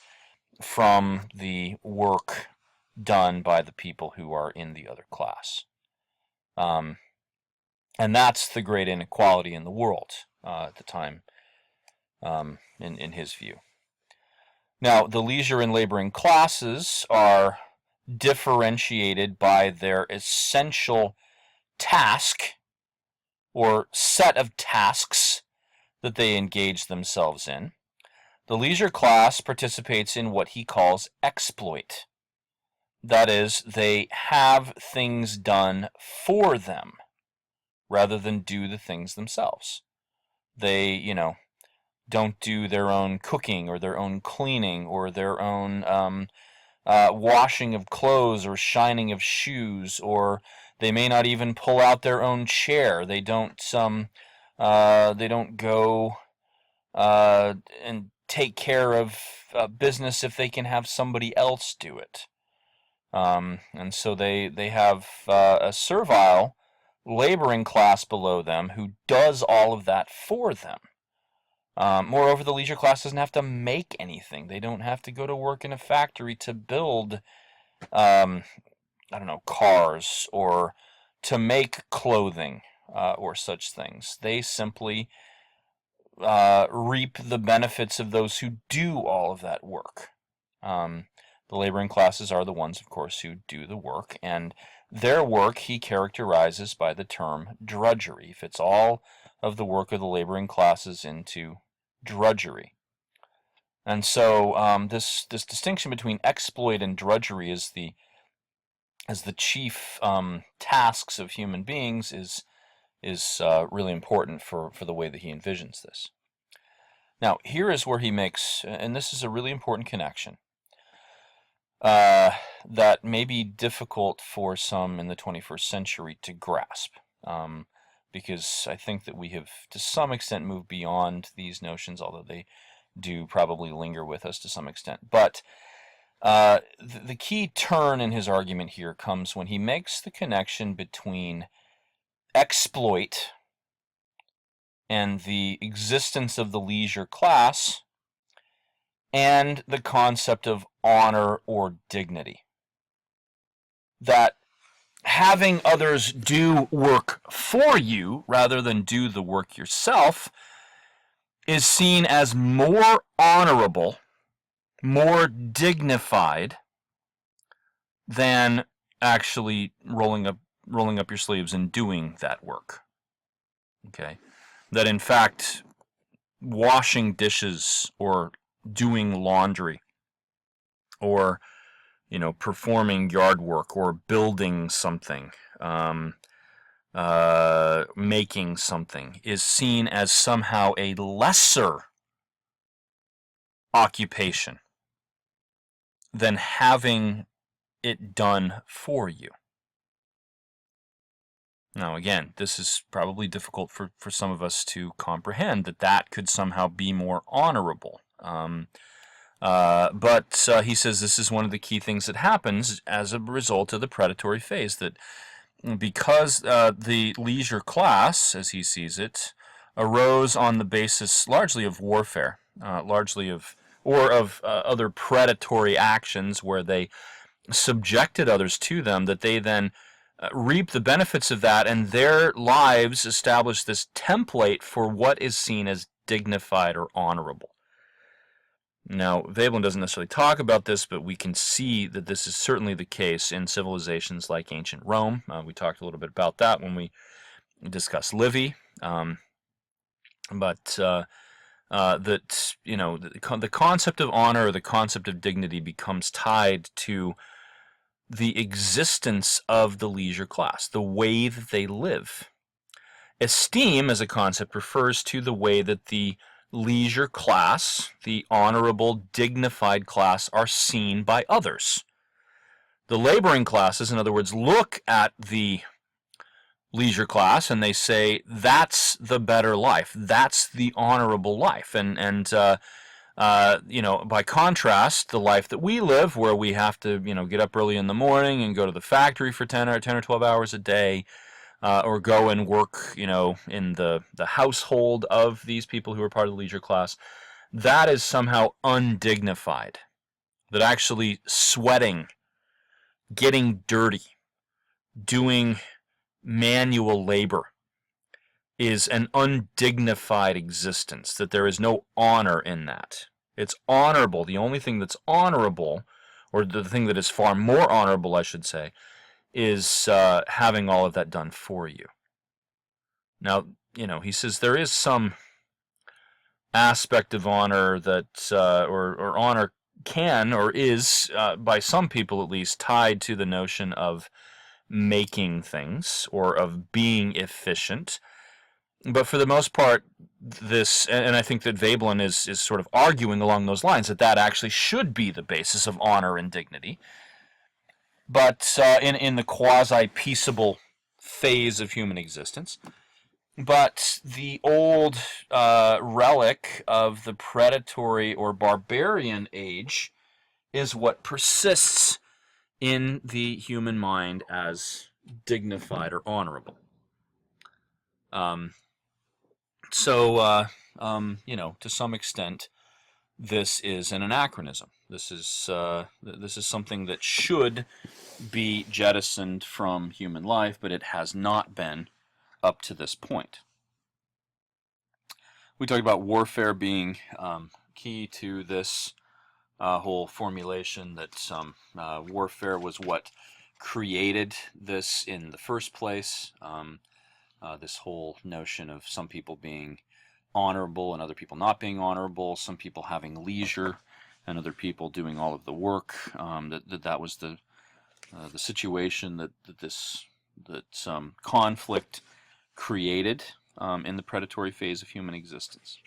from the work done by the people who are in the other class. And that's the great inequality in the world at the time in his view. Now, the leisure and laboring classes are differentiated by their essential task or set of tasks that they engage themselves in. The leisure class participates in what he calls exploit. That is, they have things done for them rather than do the things themselves. They, don't do their own cooking or their own cleaning or their own washing of clothes or shining of shoes, or they may not even pull out their own chair. They don't go and take care of business if they can have somebody else do it. And so they have a servile laboring class below them who does all of that for them. Moreover, the leisure class doesn't have to make anything. They don't have to go to work in a factory to build, cars or to make clothing or such things. They simply reap the benefits of those who do all of that work. The laboring classes are the ones, of course, who do the work, and their work he characterizes by the term drudgery. He fits all of the work of the laboring classes into drudgery. And so this distinction between exploit and drudgery as the chief tasks of human beings is really important for the way that he envisions this. Now, here is where he makes, and this is a really important connection, that may be difficult for some in the 21st century to grasp, because I think that we have, to some extent, moved beyond these notions, although they do probably linger with us to some extent. But the key turn in his argument here comes when he makes the connection between exploit and the existence of the leisure class and the concept of honor or dignity. That having others do work for you rather than do the work yourself is seen as more honorable, more dignified than actually rolling up your sleeves and doing that work. Okay? That in fact, washing dishes or doing laundry or performing yard work or building something, making something, is seen as somehow a lesser occupation than having it done for you. Now, again, this is probably difficult for some of us to comprehend, that could somehow be more honorable. But he says this is one of the key things that happens as a result of the predatory phase, that because the leisure class, as he sees it, arose on the basis largely of warfare, of other predatory actions where they subjected others to them, that they then reap the benefits of that, and their lives establish this template for what is seen as dignified or honorable. Now, Veblen doesn't necessarily talk about this, but we can see that this is certainly the case in civilizations like ancient Rome. We talked a little bit about that when we discussed Livy. But the concept of honor or the concept of dignity becomes tied to the existence of the leisure class, the way that they live. Esteem, as a concept, refers to the way that the leisure class, the honorable, dignified class, are seen by others. The laboring classes, in other words, look at the leisure class and they say, that's the better life, that's the honorable life. And by contrast, the life that we live, where we have to, get up early in the morning and go to the factory for 10 or 12 hours a day, or go and work, in the household of these people who are part of the leisure class, that is somehow undignified. That actually sweating, getting dirty, doing manual labor is an undignified existence, that there is no honor in that. It's honorable. The only thing that's honorable, or the thing that is far more honorable, I should say, is having all of that done for you. Now, he says there is some aspect of honor that, or honor can, or is, by some people at least, tied to the notion of making things, or of being efficient. But for the most part, this, and I think that Veblen is sort of arguing along those lines, that actually should be the basis of honor and dignity. But in the quasi-peaceable phase of human existence. But the old relic of the predatory or barbarian age is what persists in the human mind as dignified or honorable. So, to some extent, this is an anachronism. This is something that should be jettisoned from human life, but it has not been up to this point. We talked about warfare being key to this whole formulation, that warfare was what created this in the first place. This whole notion of some people being honorable and other people not being honorable, some people having leisure and other people doing all of the work. That was the situation that conflict created in the predatory phase of human existence.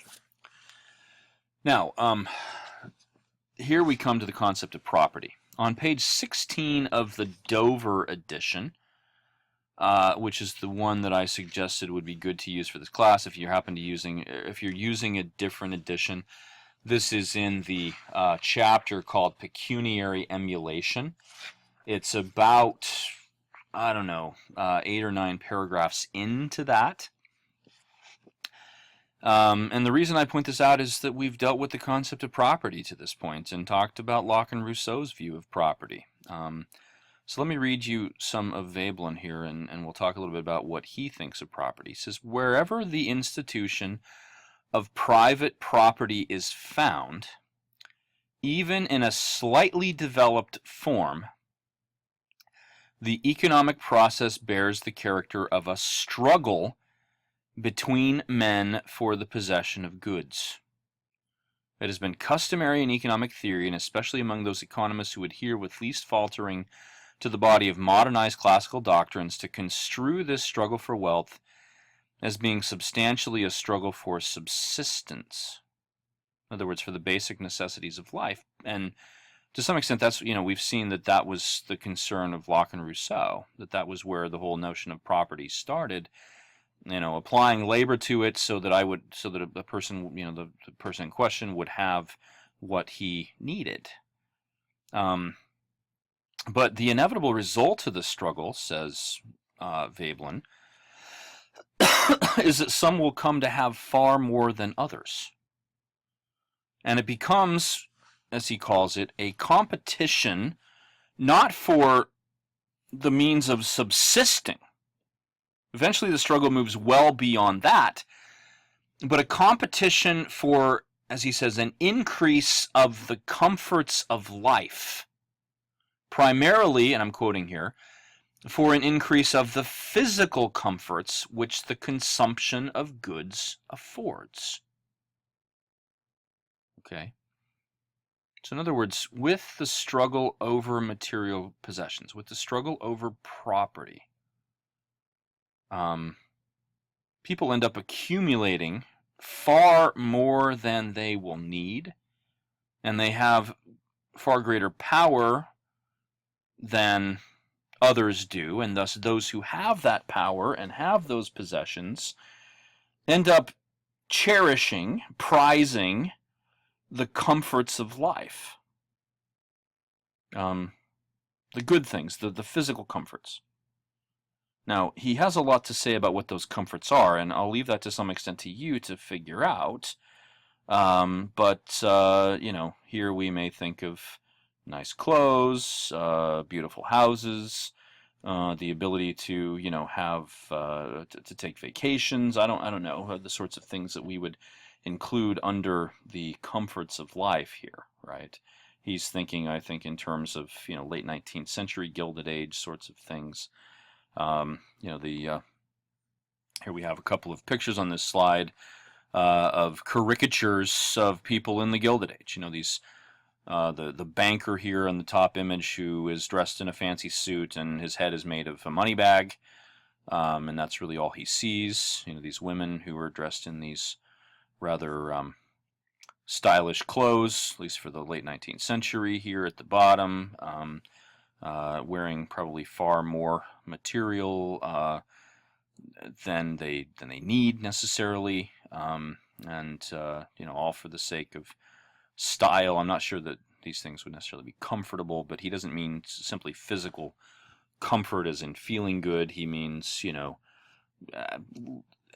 Now, here we come to the concept of property. On page 16 of the Dover edition, which is the one that I suggested would be good to use for this class, if you're using a different edition, this is in the chapter called Pecuniary Emulation. It's about, 8 or 9 paragraphs into that. And the reason I point this out is that we've dealt with the concept of property to this point and talked about Locke and Rousseau's view of property. So let me read you some of Veblen here, and we'll talk a little bit about what he thinks of property. He says, wherever the institution of private property is found, even in a slightly developed form, the economic process bears the character of a struggle between men for the possession of goods. It has been customary in economic theory, and especially among those economists who adhere with least faltering to the body of modernized classical doctrines, to construe this struggle for wealth as being substantially a struggle for subsistence. In other words, for the basic necessities of life. And to some extent, that's, we've seen that was the concern of Locke and Rousseau, that was where the whole notion of property started. Applying labor to it so that a person, the person in question would have what he needed. But the inevitable result of the struggle, says Veblen, is that some will come to have far more than others. And it becomes, as he calls it, a competition not for the means of subsisting. Eventually the struggle moves well beyond that, but a competition for, as he says, an increase of the comforts of life. Primarily, and I'm quoting here, for an increase of the physical comforts which the consumption of goods affords. Okay. So in other words, with the struggle over material possessions, with the struggle over property, people end up accumulating far more than they will need, and they have far greater power than others do, and thus those who have that power and have those possessions end up cherishing, prizing the comforts of life. The good things, the physical comforts. Now, he has a lot to say about what those comforts are, and I'll leave that to some extent to you to figure out. Here we may think of nice clothes, beautiful houses, the ability to, have to take vacations. I don't know the sorts of things that we would include under the comforts of life here, right? He's thinking, I think, in terms of late 19th century Gilded Age sorts of things. Here we have a couple of pictures on this slide of caricatures of people in the Gilded Age. These the banker here in the top image who is dressed in a fancy suit and his head is made of a money bag, and that's really all he sees. These women who are dressed in these rather stylish clothes, at least for the late 19th century here at the bottom, wearing probably far more material than they need necessarily, and all for the sake of style. I'm not sure that these things would necessarily be comfortable, but he doesn't mean simply physical comfort as in feeling good. He means, uh,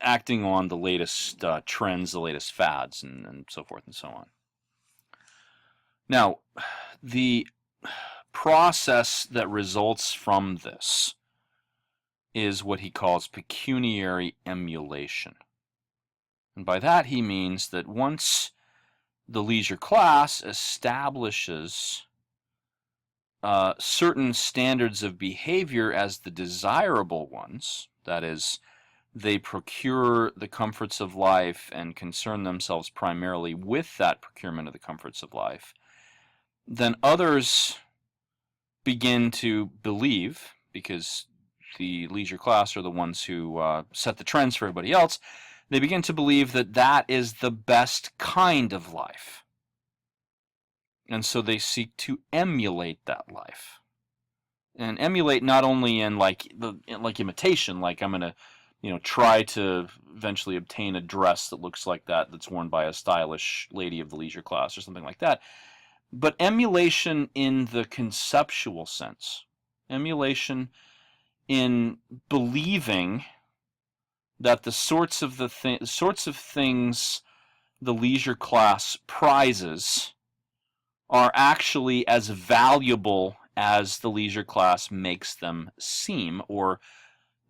acting on the latest trends, the latest fads, and so forth and so on. Now, the process that results from this is what he calls pecuniary emulation. And by that he means that once the leisure class establishes certain standards of behavior as the desirable ones, that is, they procure the comforts of life and concern themselves primarily with that procurement of the comforts of life, then others begin to believe, because the leisure class are the ones who set the trends for everybody else, they begin to believe that that is the best kind of life. And so they seek to emulate that life. And emulate not only in like imitation, like I'm going to try to eventually obtain a dress that looks like that's worn by a stylish lady of the leisure class or something like that, but emulation in the conceptual sense. Emulation in believing that the sorts of things the leisure class prizes are actually as valuable as the leisure class makes them seem, or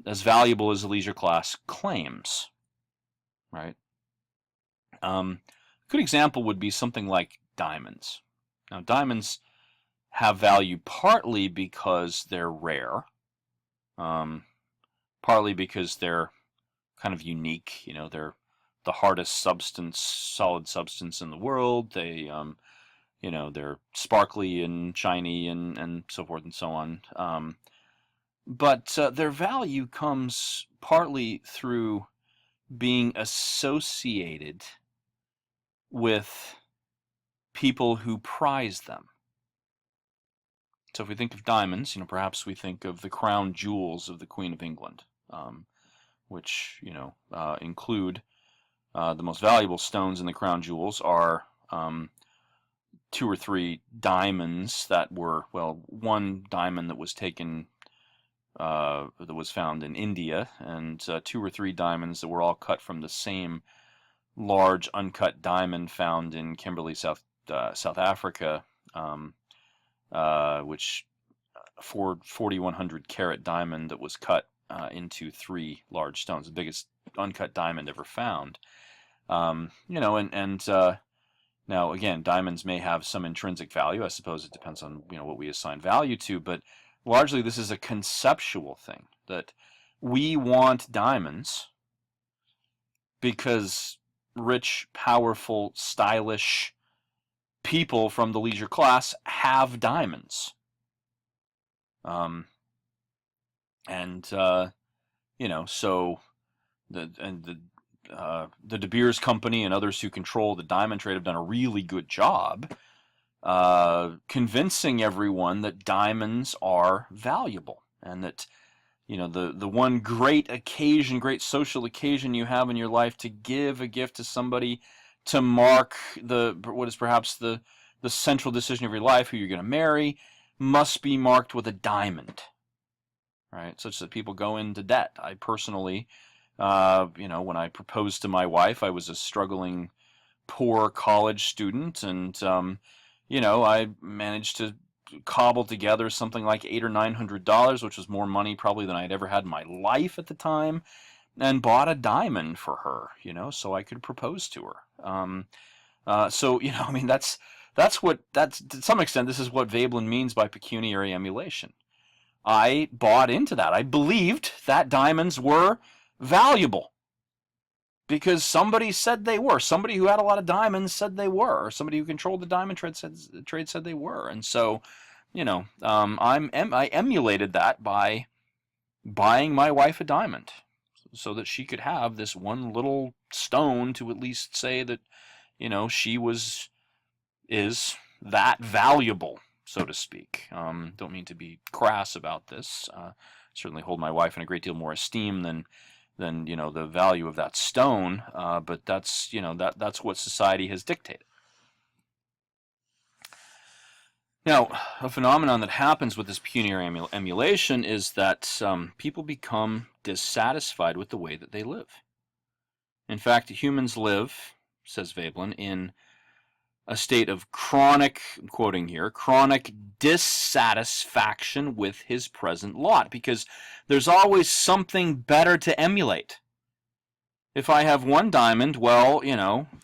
as valuable as the leisure class claims, right? A good example would be something like diamonds. Now, diamonds have value partly because they're rare, partly because they're kind of unique. They're the hardest solid substance in the world. They're sparkly and shiny and so forth and so on. But their value comes partly through being associated with people who prize them. So if we think of diamonds, perhaps we think of the crown jewels of the Queen of England, which include the most valuable stones in the crown jewels are 2 or 3 diamonds that were, one diamond that was taken, that was found in India, and 2 or 3 diamonds that were all cut from the same large uncut diamond found in Kimberley, South Africa, which 4,100 carat diamond that was cut into 3 large stones, the biggest uncut diamond ever found. Now, again, diamonds may have some intrinsic value. I suppose it depends on what we assign value to, but largely this is a conceptual thing, that we want diamonds because rich, powerful, stylish people from the leisure class have diamonds. So the De Beers Company and others who control the diamond trade have done a really good job convincing everyone that diamonds are valuable, and that the one great social occasion you have in your life to give a gift to somebody to mark what is perhaps the central decision of your life, who you're going to marry, must be marked with a diamond, right? Such that people go into debt. I personally, when I proposed to my wife, I was a struggling, poor college student, and I managed to cobbled together something like $800 or $900, which was more money probably than I'd ever had in my life at the time, and bought a diamond for her, so I could propose to her. So I mean, that's to some extent this is what Veblen means by pecuniary emulation. I bought into that. I believed that diamonds were valuable because somebody said they were. Somebody who had a lot of diamonds said they were, or somebody who controlled the diamond trade said they were. And so, I emulated that by buying my wife a diamond so that she could have this one little stone to at least say that, she is that valuable, so to speak. Don't mean to be crass about this. Certainly hold my wife in a great deal more esteem than the value of that stone. But that's that's what society has dictated. Now, a phenomenon that happens with this pecuniary emulation is that people become dissatisfied with the way that they live. In fact, humans live, says Veblen, in a state of chronic, I'm quoting here, chronic dissatisfaction with his present lot, because there's always something better to emulate. If I have one diamond, well,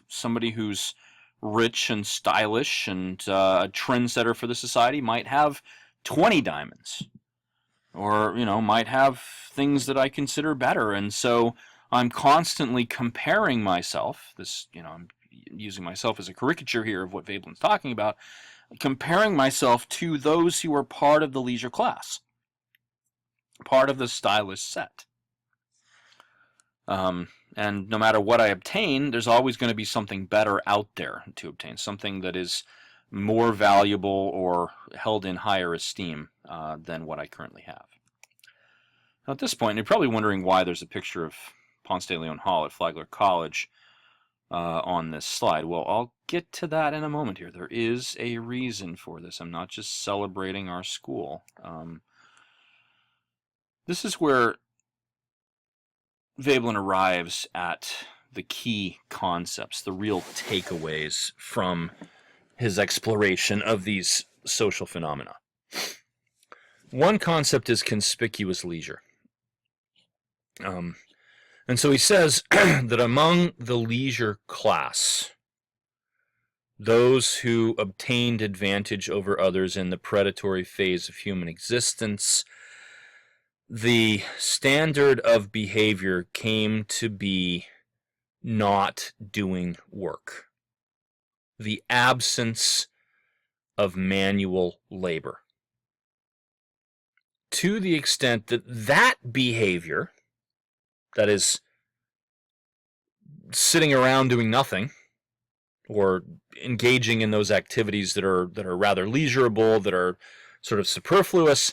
somebody who's rich and stylish and a trendsetter for the society might have 20 diamonds, or might have things that I consider better. And so I'm constantly comparing myself. I'm using myself as a caricature here of what Veblen's talking about, comparing myself to those who are part of the leisure class, part of the stylish set. And no matter what I obtain, there's always going to be something better out there to obtain, something that is more valuable or held in higher esteem than what I currently have. Now, at this point, you're probably wondering why there's a picture of Ponce de Leon Hall at Flagler College on this slide. Well, I'll get to that in a moment here. There is a reason for this. I'm not just celebrating our school. This is where Veblen arrives at the key concepts, the real takeaways from his exploration of these social phenomena. One concept is conspicuous leisure. And so he says that among the leisure class, those who obtained advantage over others in the predatory phase of human existence, the standard of behavior came to be not doing work, the absence of manual labor. To the extent that that behavior, that is sitting around doing nothing, or engaging in those activities that are rather leisurable, that are sort of superfluous,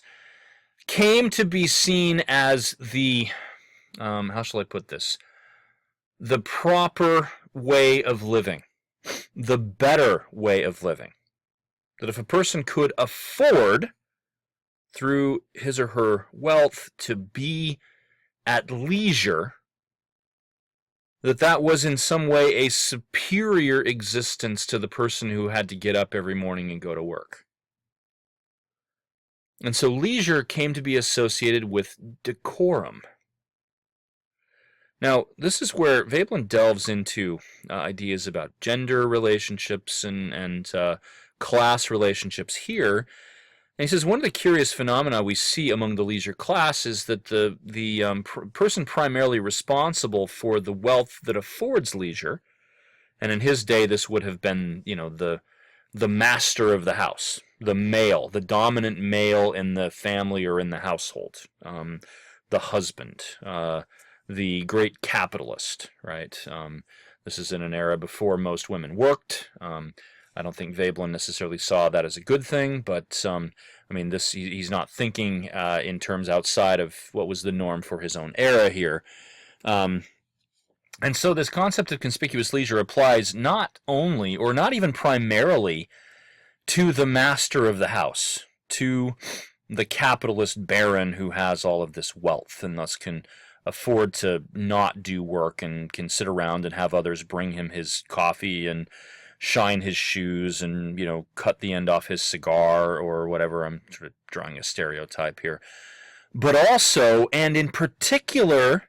came to be seen as the, how shall I put this, the proper way of living, the better way of living. That if a person could afford, through his or her wealth, to be at leisure, that was in some way a superior existence to the person who had to get up every morning and go to work. And so leisure came to be associated with decorum. Now, this is where Veblen delves into ideas about gender relationships and class relationships here. And he says one of the curious phenomena we see among the leisure class is that the person primarily responsible for the wealth that affords leisure, and in his day this would have been, the master of the house, the male, the dominant male in the family or in the household, the husband, the great capitalist, right? This is in an era before most women worked. I don't think Veblen necessarily saw that as a good thing, but I mean, he's not thinking in terms outside of what was the norm for his own era here. And so this concept of conspicuous leisure applies not only, or not even primarily, to the master of the house, to the capitalist baron who has all of this wealth and thus can afford to not do work and can sit around and have others bring him his coffee and shine his shoes and, cut the end off his cigar or whatever. I'm sort of drawing a stereotype here. But also, and in particular,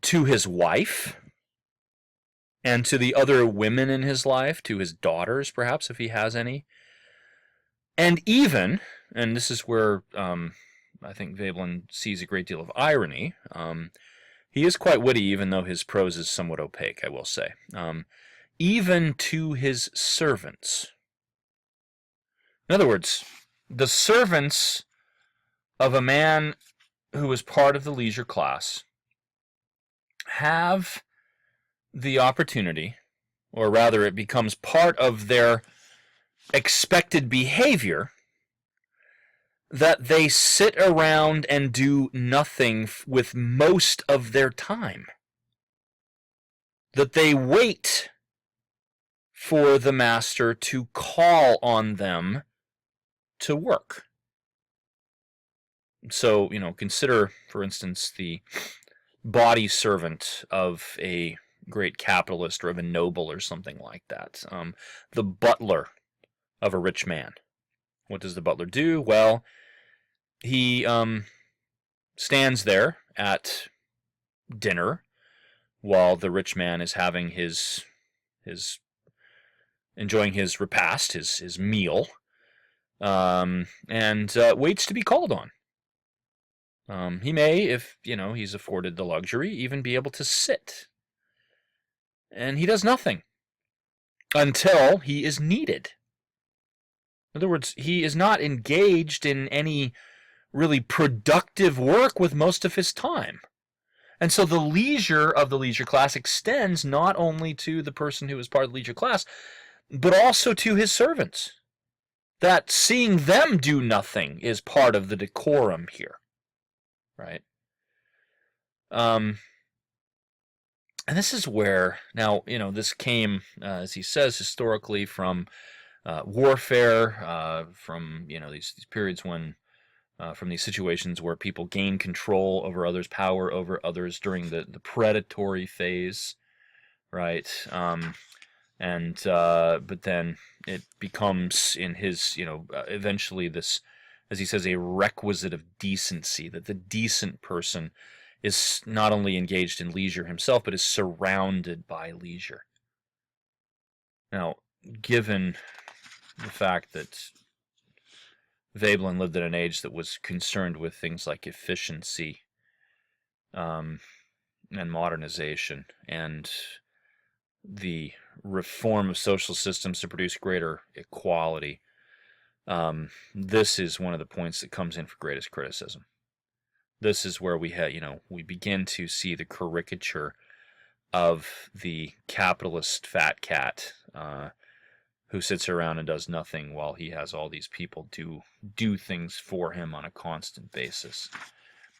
to his wife and to the other women in his life, to his daughters, perhaps, if he has any. And even, and this is where I think Veblen sees a great deal of irony. He is quite witty, even though his prose is somewhat opaque, I will say. Even to his servants. In other words, the servants of a man who is part of the leisure class have the opportunity, or rather it becomes part of their expected behavior, that they sit around and do nothing with most of their time. That they wait for the master to call on them to work. So, consider, for instance, the body servant of a great capitalist or of a noble or something like that. The butler of a rich man. What does the butler do? Well, he stands there at dinner while the rich man is having his enjoying his repast, his meal, and waits to be called on. He may, if he's afforded the luxury, even be able to sit. And he does nothing until he is needed. In other words, he is not engaged in any really productive work with most of his time. And so the leisure of the leisure class extends not only to the person who is part of the leisure class, but also to his servants. That seeing them do nothing is part of the decorum here. Right? And this is where, now, this came, as he says, historically from warfare, from, these periods when, from these situations where people gain control over others, power over others during the predatory phase, right? But then it becomes in his, eventually this, as he says, a requisite of decency, that the decent person is not only engaged in leisure himself, but is surrounded by leisure. Now, given the fact that Veblen lived in an age that was concerned with things like efficiency and modernization and the reform of social systems to produce greater equality, this is one of the points that comes in for greatest criticism. This is where we begin to see the caricature of the capitalist fat cat who sits around and does nothing while he has all these people do things for him on a constant basis.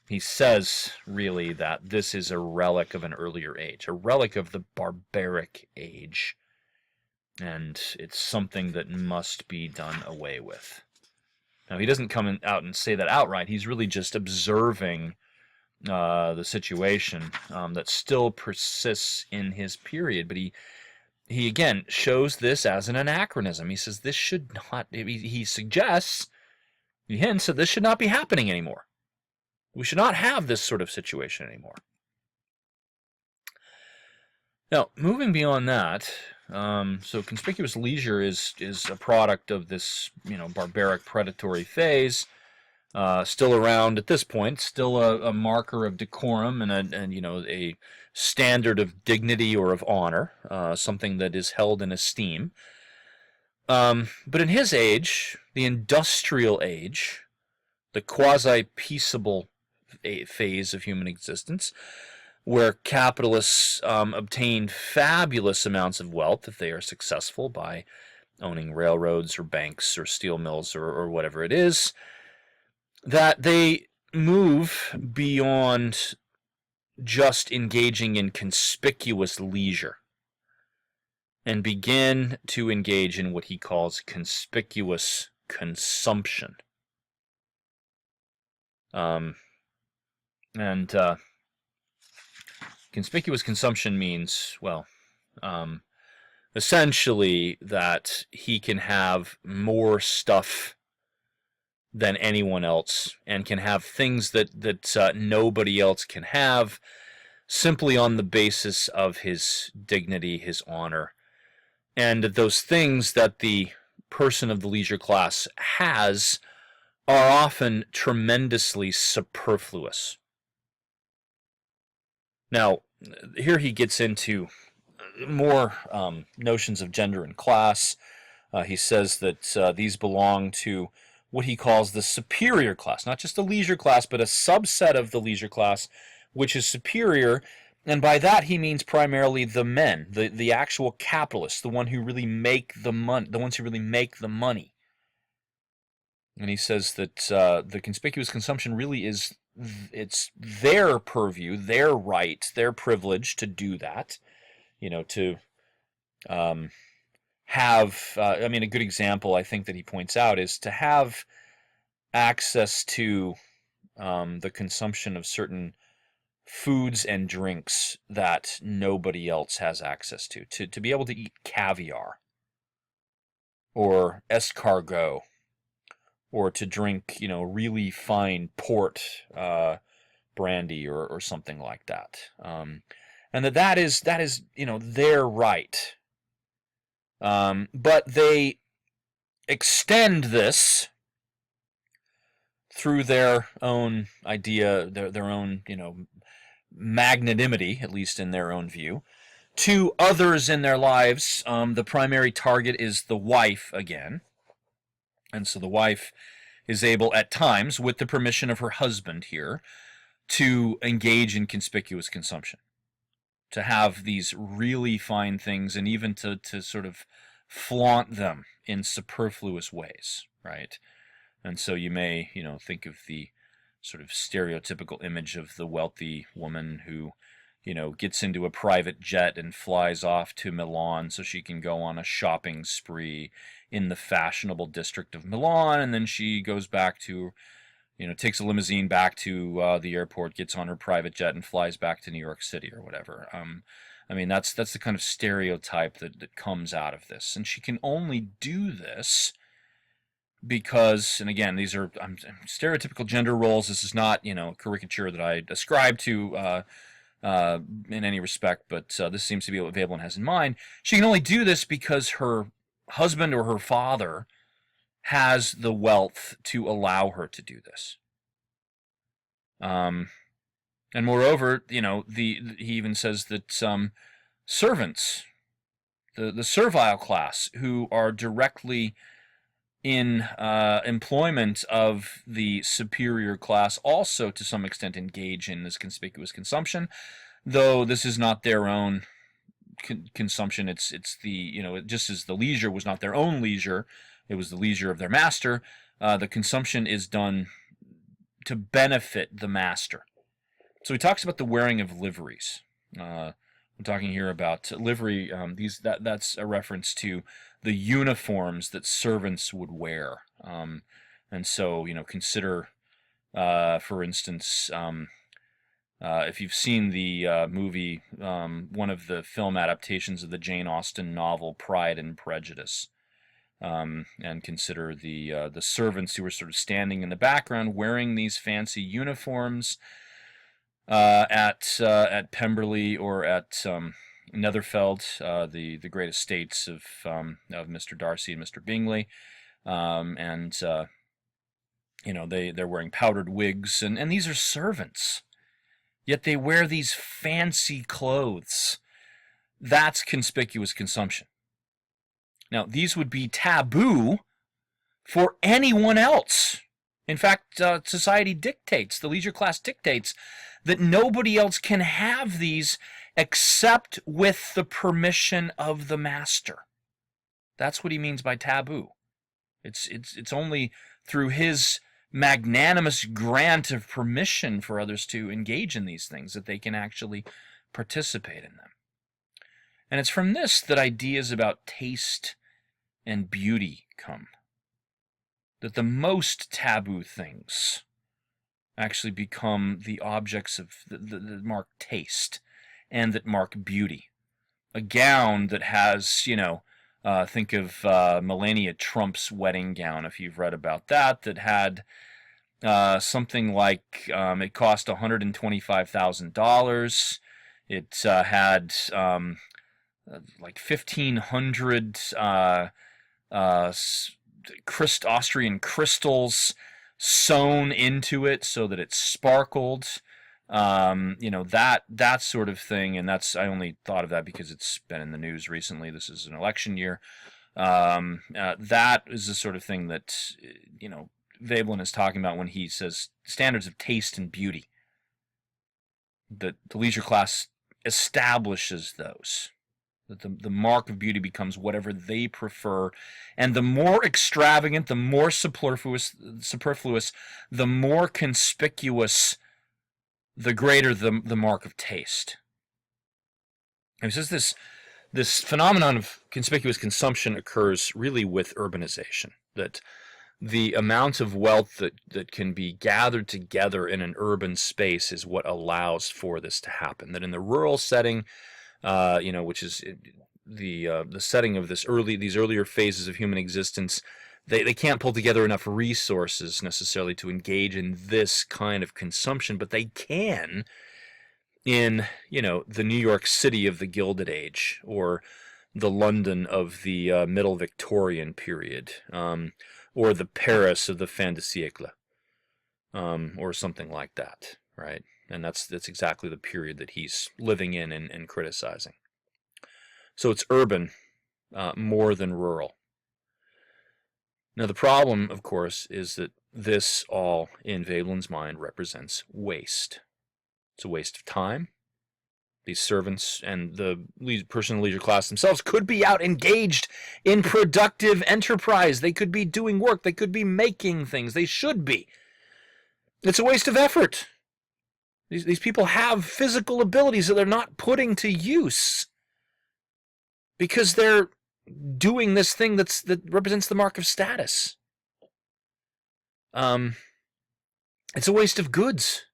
He says, really, that this is a relic of an earlier age, a relic of the barbaric age, and it's something that must be done away with. Now, he doesn't come out and say that outright. He's really just observing the situation that still persists in his period, but he again shows this as an anachronism. He says this should not, he suggests, he hints that this should not be happening anymore. We should not have this sort of situation anymore. Now, moving beyond that, so conspicuous leisure is a product of this, barbaric predatory phase, still around at this point, still a marker of decorum and a standard of dignity or of honor, something that is held in esteem. But in his age, the industrial age, the quasi-peaceable phase of human existence, where capitalists obtain fabulous amounts of wealth if they are successful by owning railroads or banks or steel mills or whatever it is, that they move beyond just engaging in conspicuous leisure and begin to engage in what he calls conspicuous consumption. Conspicuous consumption means, well, essentially that he can have more stuff than anyone else and can have things that nobody else can have simply on the basis of his dignity, his honor, and those things that the person of the leisure class has are often tremendously superfluous. Now, here he gets into more notions of gender and class. He says that these belong to what he calls the superior class, not just the leisure class, but a subset of the leisure class, which is superior. And by that he means primarily the men, the actual capitalists, the one who really make the money, the ones who really make the money. And he says that the conspicuous consumption really is, it's their purview, their right, their privilege to do that. To have, I mean, a good example I think that he points out is to have access to the consumption of certain foods and drinks that nobody else has access to be able to eat caviar or escargot, or to drink, really fine port, brandy, or something like that. And that is their right. But they extend this through their own idea, their own, magnanimity, at least in their own view, to others in their lives. The primary target is the wife again. And so the wife is able at times, with the permission of her husband here, to engage in conspicuous consumption, to have these really fine things, and even to sort of flaunt them in superfluous ways, right? And so you may, think of the sort of stereotypical image of the wealthy woman who, gets into a private jet and flies off to Milan so she can go on a shopping spree in the fashionable district of Milan, and then she goes back to, takes a limousine back to the airport, gets on her private jet, and flies back to New York City or whatever. I mean, that's the kind of stereotype that comes out of this. And she can only do this because, and again, these are stereotypical gender roles. This is not, a caricature that I ascribe to in any respect, but this seems to be what Veblen has in mind. She can only do this because her husband or her father has the wealth to allow her to do this. And moreover, he even says that servants, the servile class, who are directly in employment of the superior class, also to some extent engage in this conspicuous consumption, though this is not their own consumption. It's the, just as the leisure was not their own leisure, it was the leisure of their master. The consumption is done to benefit the master. So he talks about the wearing of liveries. I'm talking here about livery. That's a reference to the uniforms that servants would wear. And so, consider, for instance, if you've seen the movie, one of the film adaptations of the Jane Austen novel Pride and Prejudice, and consider the servants who were sort of standing in the background wearing these fancy uniforms at Pemberley or at Netherfeld, the great estates of Mr. Darcy and Mr. Bingley, and they're wearing powdered wigs, and these are servants, yet they wear these fancy clothes. That's conspicuous consumption. Now, these would be taboo for anyone else. In fact, society dictates, the leisure class dictates, that nobody else can have these except with the permission of the master. That's what he means by taboo. It's only through his magnanimous grant of permission for others to engage in these things that they can actually participate in them. And it's from this that ideas about taste and beauty come. That the most taboo things actually become the objects of that mark taste and that mark beauty. a gown that has, think of Melania Trump's wedding gown, if you've read about that, that had something like, it cost $125,000. It had like 1,500 Austrian crystals sewn into it so that it sparkled. That sort of thing, and I only thought of that because it's been in the news recently. This is an election year. That is the sort of thing that, Veblen is talking about when he says standards of taste and beauty. That the leisure class establishes those. That the mark of beauty becomes whatever they prefer, and the more extravagant, the more superfluous, the more conspicuous, the greater the mark of taste. And he says this phenomenon of conspicuous consumption occurs really with urbanization, that the amount of wealth that can be gathered together in an urban space is what allows for this to happen. That in the rural setting, which is the setting of these earlier phases of human existence, they can't pull together enough resources necessarily to engage in this kind of consumption, but they can in, the New York City of the Gilded Age, or the London of the Middle Victorian period, or the Paris of the fin de siècle, or something like that, right? And that's exactly the period that he's living in and criticizing. So it's urban more than rural. Now the problem, of course, is that this all, in Veblen's mind, represents waste. It's a waste of time. These servants and the person in the leisure class themselves could be out engaged in productive enterprise. They could be doing work. They could be making things. They should be. It's a waste of effort. These people have physical abilities that they're not putting to use because they're doing this thing that represents the mark of status. It's a waste of goods.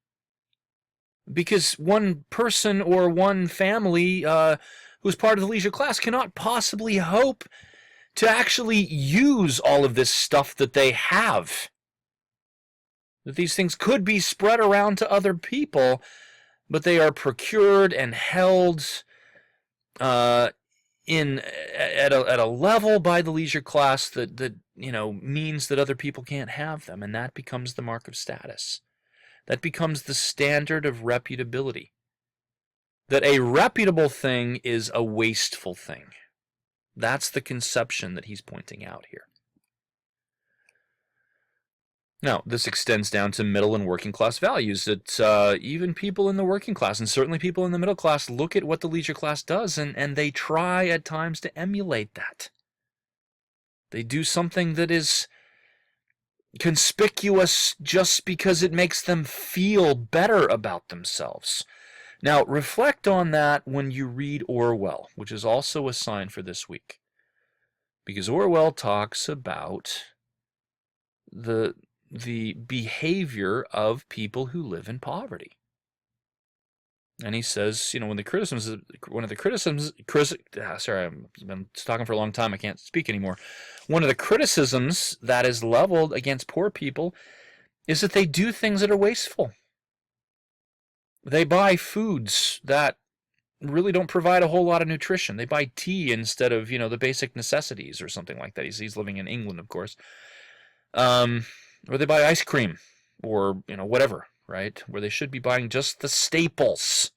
Because one person or one family who's part of the leisure class cannot possibly hope to actually use all of this stuff that they have. That these things could be spread around to other people, but they are procured and held at a level by the leisure class that means that other people can't have them, and that becomes the mark of status. That becomes the standard of reputability. That a reputable thing is a wasteful thing. That's the conception that he's pointing out here. Now, this extends down to middle and working class values, that even people in the working class, and certainly people in the middle class, look at what the leisure class does, and they try at times to emulate that. They do something that is conspicuous just because it makes them feel better about themselves. Now, reflect on that when you read Orwell, which is also a sign for this week. Because Orwell talks about the behavior of people who live in poverty. And he says, one of the criticisms, sorry, I've been talking for a long time, I can't speak anymore. One of the criticisms that is leveled against poor people is that they do things that are wasteful. They buy foods that really don't provide a whole lot of nutrition. They buy tea instead of, the basic necessities or something like that. He's living in England, of course. Or they buy ice cream or, whatever, right? Where they should be buying just the staples.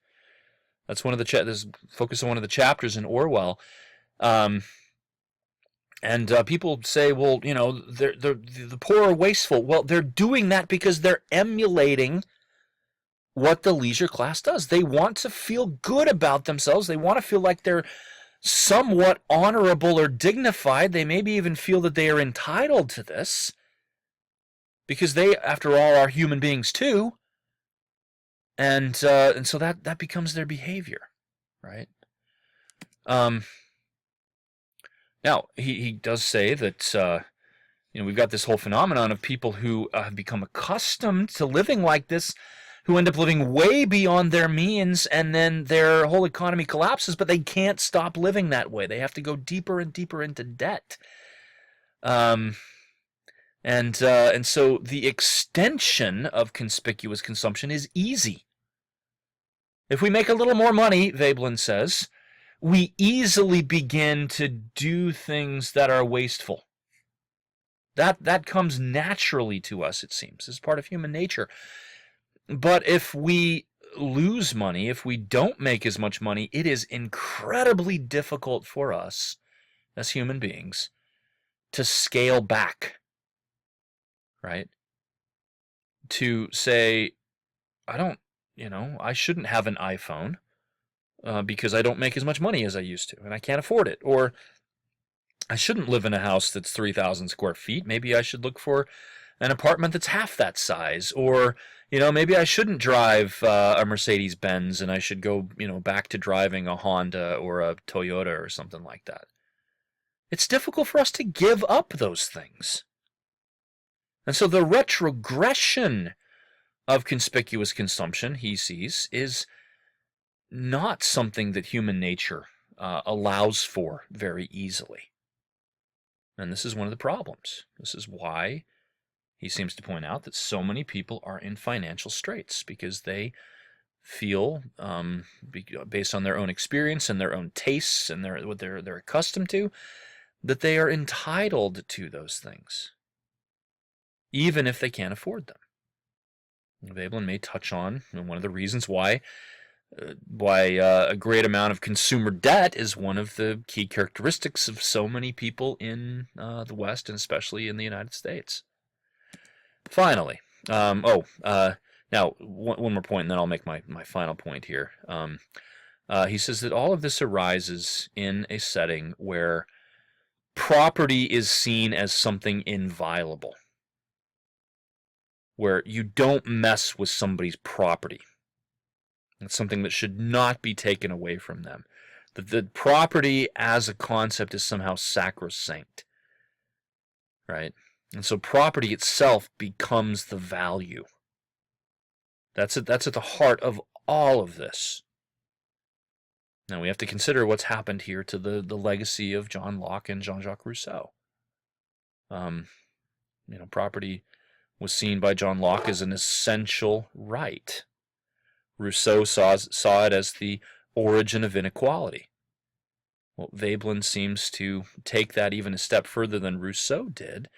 That's one of the focus on one of the chapters in Orwell. And people say, well, the poor are wasteful. Well, they're doing that because they're emulating what the leisure class does. They want to feel good about themselves. They want to feel like they're somewhat honorable or dignified. They maybe even feel that they are entitled to this because they, after all, are human beings too. And so that becomes their behavior, right? Now, he does say that, we've got this whole phenomenon of people who have become accustomed to living like this who end up living way beyond their means, and then their whole economy collapses, but they can't stop living that way. They have to go deeper and deeper into debt. And so the extension of conspicuous consumption is easy. If we make a little more money, Veblen says, we easily begin to do things that are wasteful. That comes naturally to us, it seems, as part of human nature. But if we lose money, if we don't make as much money, it is incredibly difficult for us as human beings to scale back, right? To say, I shouldn't have an iPhone because I don't make as much money as I used to, and I can't afford it. Or I shouldn't live in a house that's 3,000 square feet. Maybe I should look for an apartment that's half that size. Or, maybe I shouldn't drive a Mercedes-Benz and I should go, back to driving a Honda or a Toyota or something like that. It's difficult for us to give up those things. And so the retrogression of conspicuous consumption, he sees, is not something that human nature allows for very easily. And this is one of the problems. This is why he seems to point out that so many people are in financial straits, because they feel, based on their own experience and their own tastes and what they're accustomed to, that they are entitled to those things, even if they can't afford them. Veblen may touch on one of the reasons why a great amount of consumer debt is one of the key characteristics of so many people in the West, and especially in the United States. Finally, now one more point, and then I'll make my final point here. He says that all of this arises in a setting where property is seen as something inviolable, where you don't mess with somebody's property. It's something that should not be taken away from them. The property as a concept is somehow sacrosanct, right? And so property itself becomes the value. That's at the heart of all of this. Now we have to consider what's happened here to the legacy of John Locke and Jean-Jacques Rousseau. Property was seen by John Locke as an essential right. Rousseau saw it as the origin of inequality. Well, Veblen seems to take that even a step further than Rousseau did,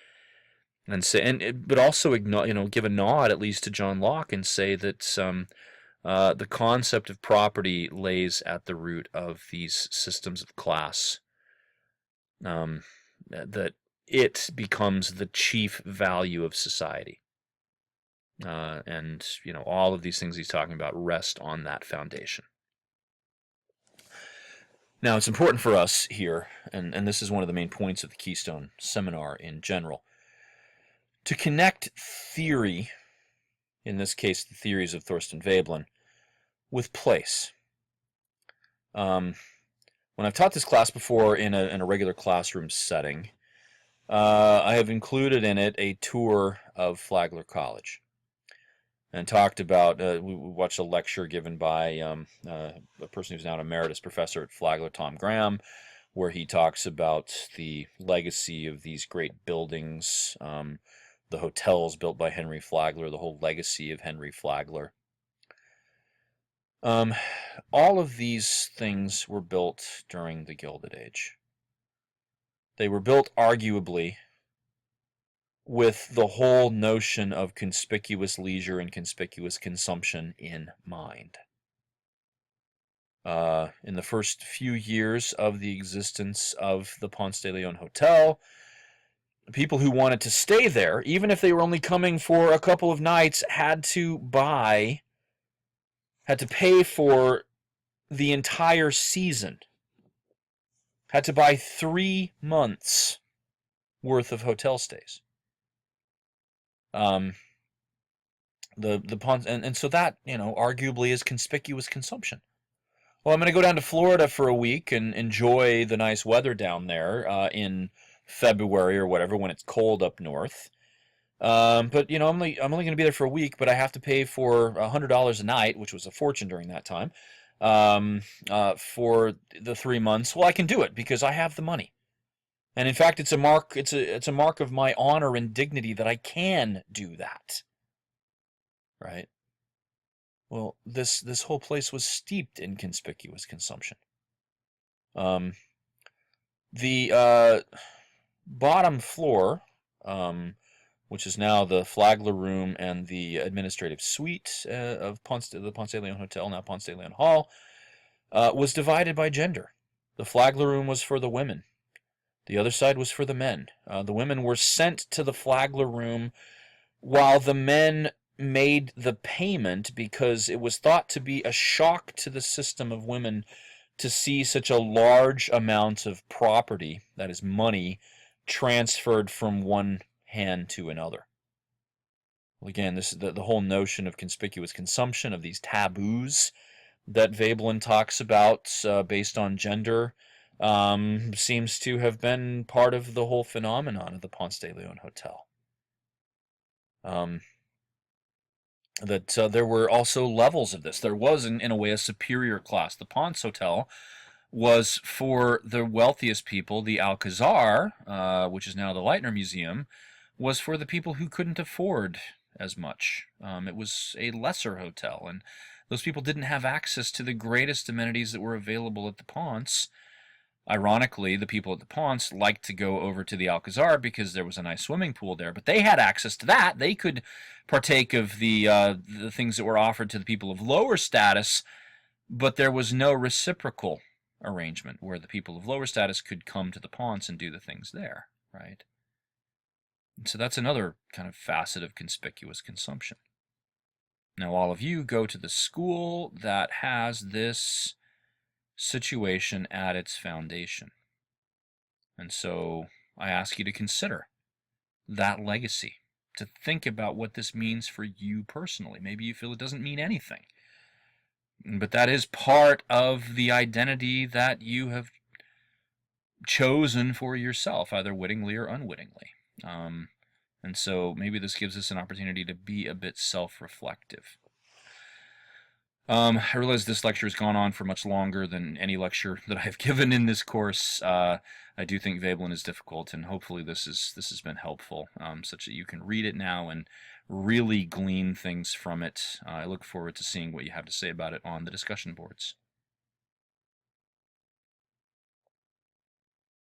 and say, but also give a nod at least to John Locke and say that the concept of property lays at the root of these systems of class. That it becomes the chief value of society. And all of these things he's talking about rest on that foundation. Now, it's important for us here, and this is one of the main points of the Keystone seminar in general, to connect theory, in this case the theories of Thorstein Veblen, with place. When I've taught this class before in a regular classroom setting, I have included in it a tour of Flagler College, and talked about, we watched a lecture given by a person who's now an emeritus professor at Flagler, Tom Graham, where he talks about the legacy of these great buildings, the hotels built by Henry Flagler, the whole legacy of Henry Flagler. All of these things were built during the Gilded Age. They were built arguably with the whole notion of conspicuous leisure and conspicuous consumption in mind. In the first few years of the existence of the Ponce de Leon Hotel, people who wanted to stay there, even if they were only coming for a couple of nights, had to pay for the entire season, had to buy 3 months worth of hotel stays. The Ponce, and so that, arguably is conspicuous consumption. Well, I'm going to go down to Florida for a week and enjoy the nice weather down there in February or whatever, when it's cold up north. But I'm only going to be there for a week, but I have to pay for $100 a night, which was a fortune during that time, for the 3 months. Well, I can do it because I have the money, and in fact, it's a mark. It's a mark of my honor and dignity that I can do that. Right. Well, this whole place was steeped in conspicuous consumption. Um, the bottom floor, which is now the Flagler room and the administrative suite of the Ponce de Leon Hotel, now Ponce de Leon Hall, was divided by gender. The Flagler room was for the women. The other side was for the men. The women were sent to the Flagler room while the men made the payment because it was thought to be a shock to the system of women to see such a large amount of property, that is money, transferred from one hand to another. Well, again, this is the whole notion of conspicuous consumption, of these taboos that Veblen talks about based on gender, seems to have been part of the whole phenomenon of the Ponce de Leon Hotel. That there were also levels of this. There was, in a way, a superior class. The Ponce Hotel was for the wealthiest people. The Alcazar, which is now the Leitner Museum, was for the people who couldn't afford as much. It was a lesser hotel, and those people didn't have access to the greatest amenities that were available at the Ponce. Ironically, the people at the Ponce liked to go over to the Alcazar because there was a nice swimming pool there, but they had access to that. They could partake of the things that were offered to the people of lower status, but there was no reciprocal arrangement where the people of lower status could come to the Ponce and do the things there, right? And so that's another kind of facet of conspicuous consumption. Now, all of you go to the school that has this situation at its foundation. And so I ask you to consider that legacy, to think about what this means for you personally. Maybe you feel it doesn't mean anything, but that is part of the identity that you have chosen for yourself, either wittingly or unwittingly. And so maybe this gives us an opportunity to be a bit self-reflective. I realize this lecture has gone on for much longer than any lecture that I've given in this course. I do think Veblen is difficult, and hopefully this has been helpful, such that you can read it now and really glean things from it. I look forward to seeing what you have to say about it on the discussion boards.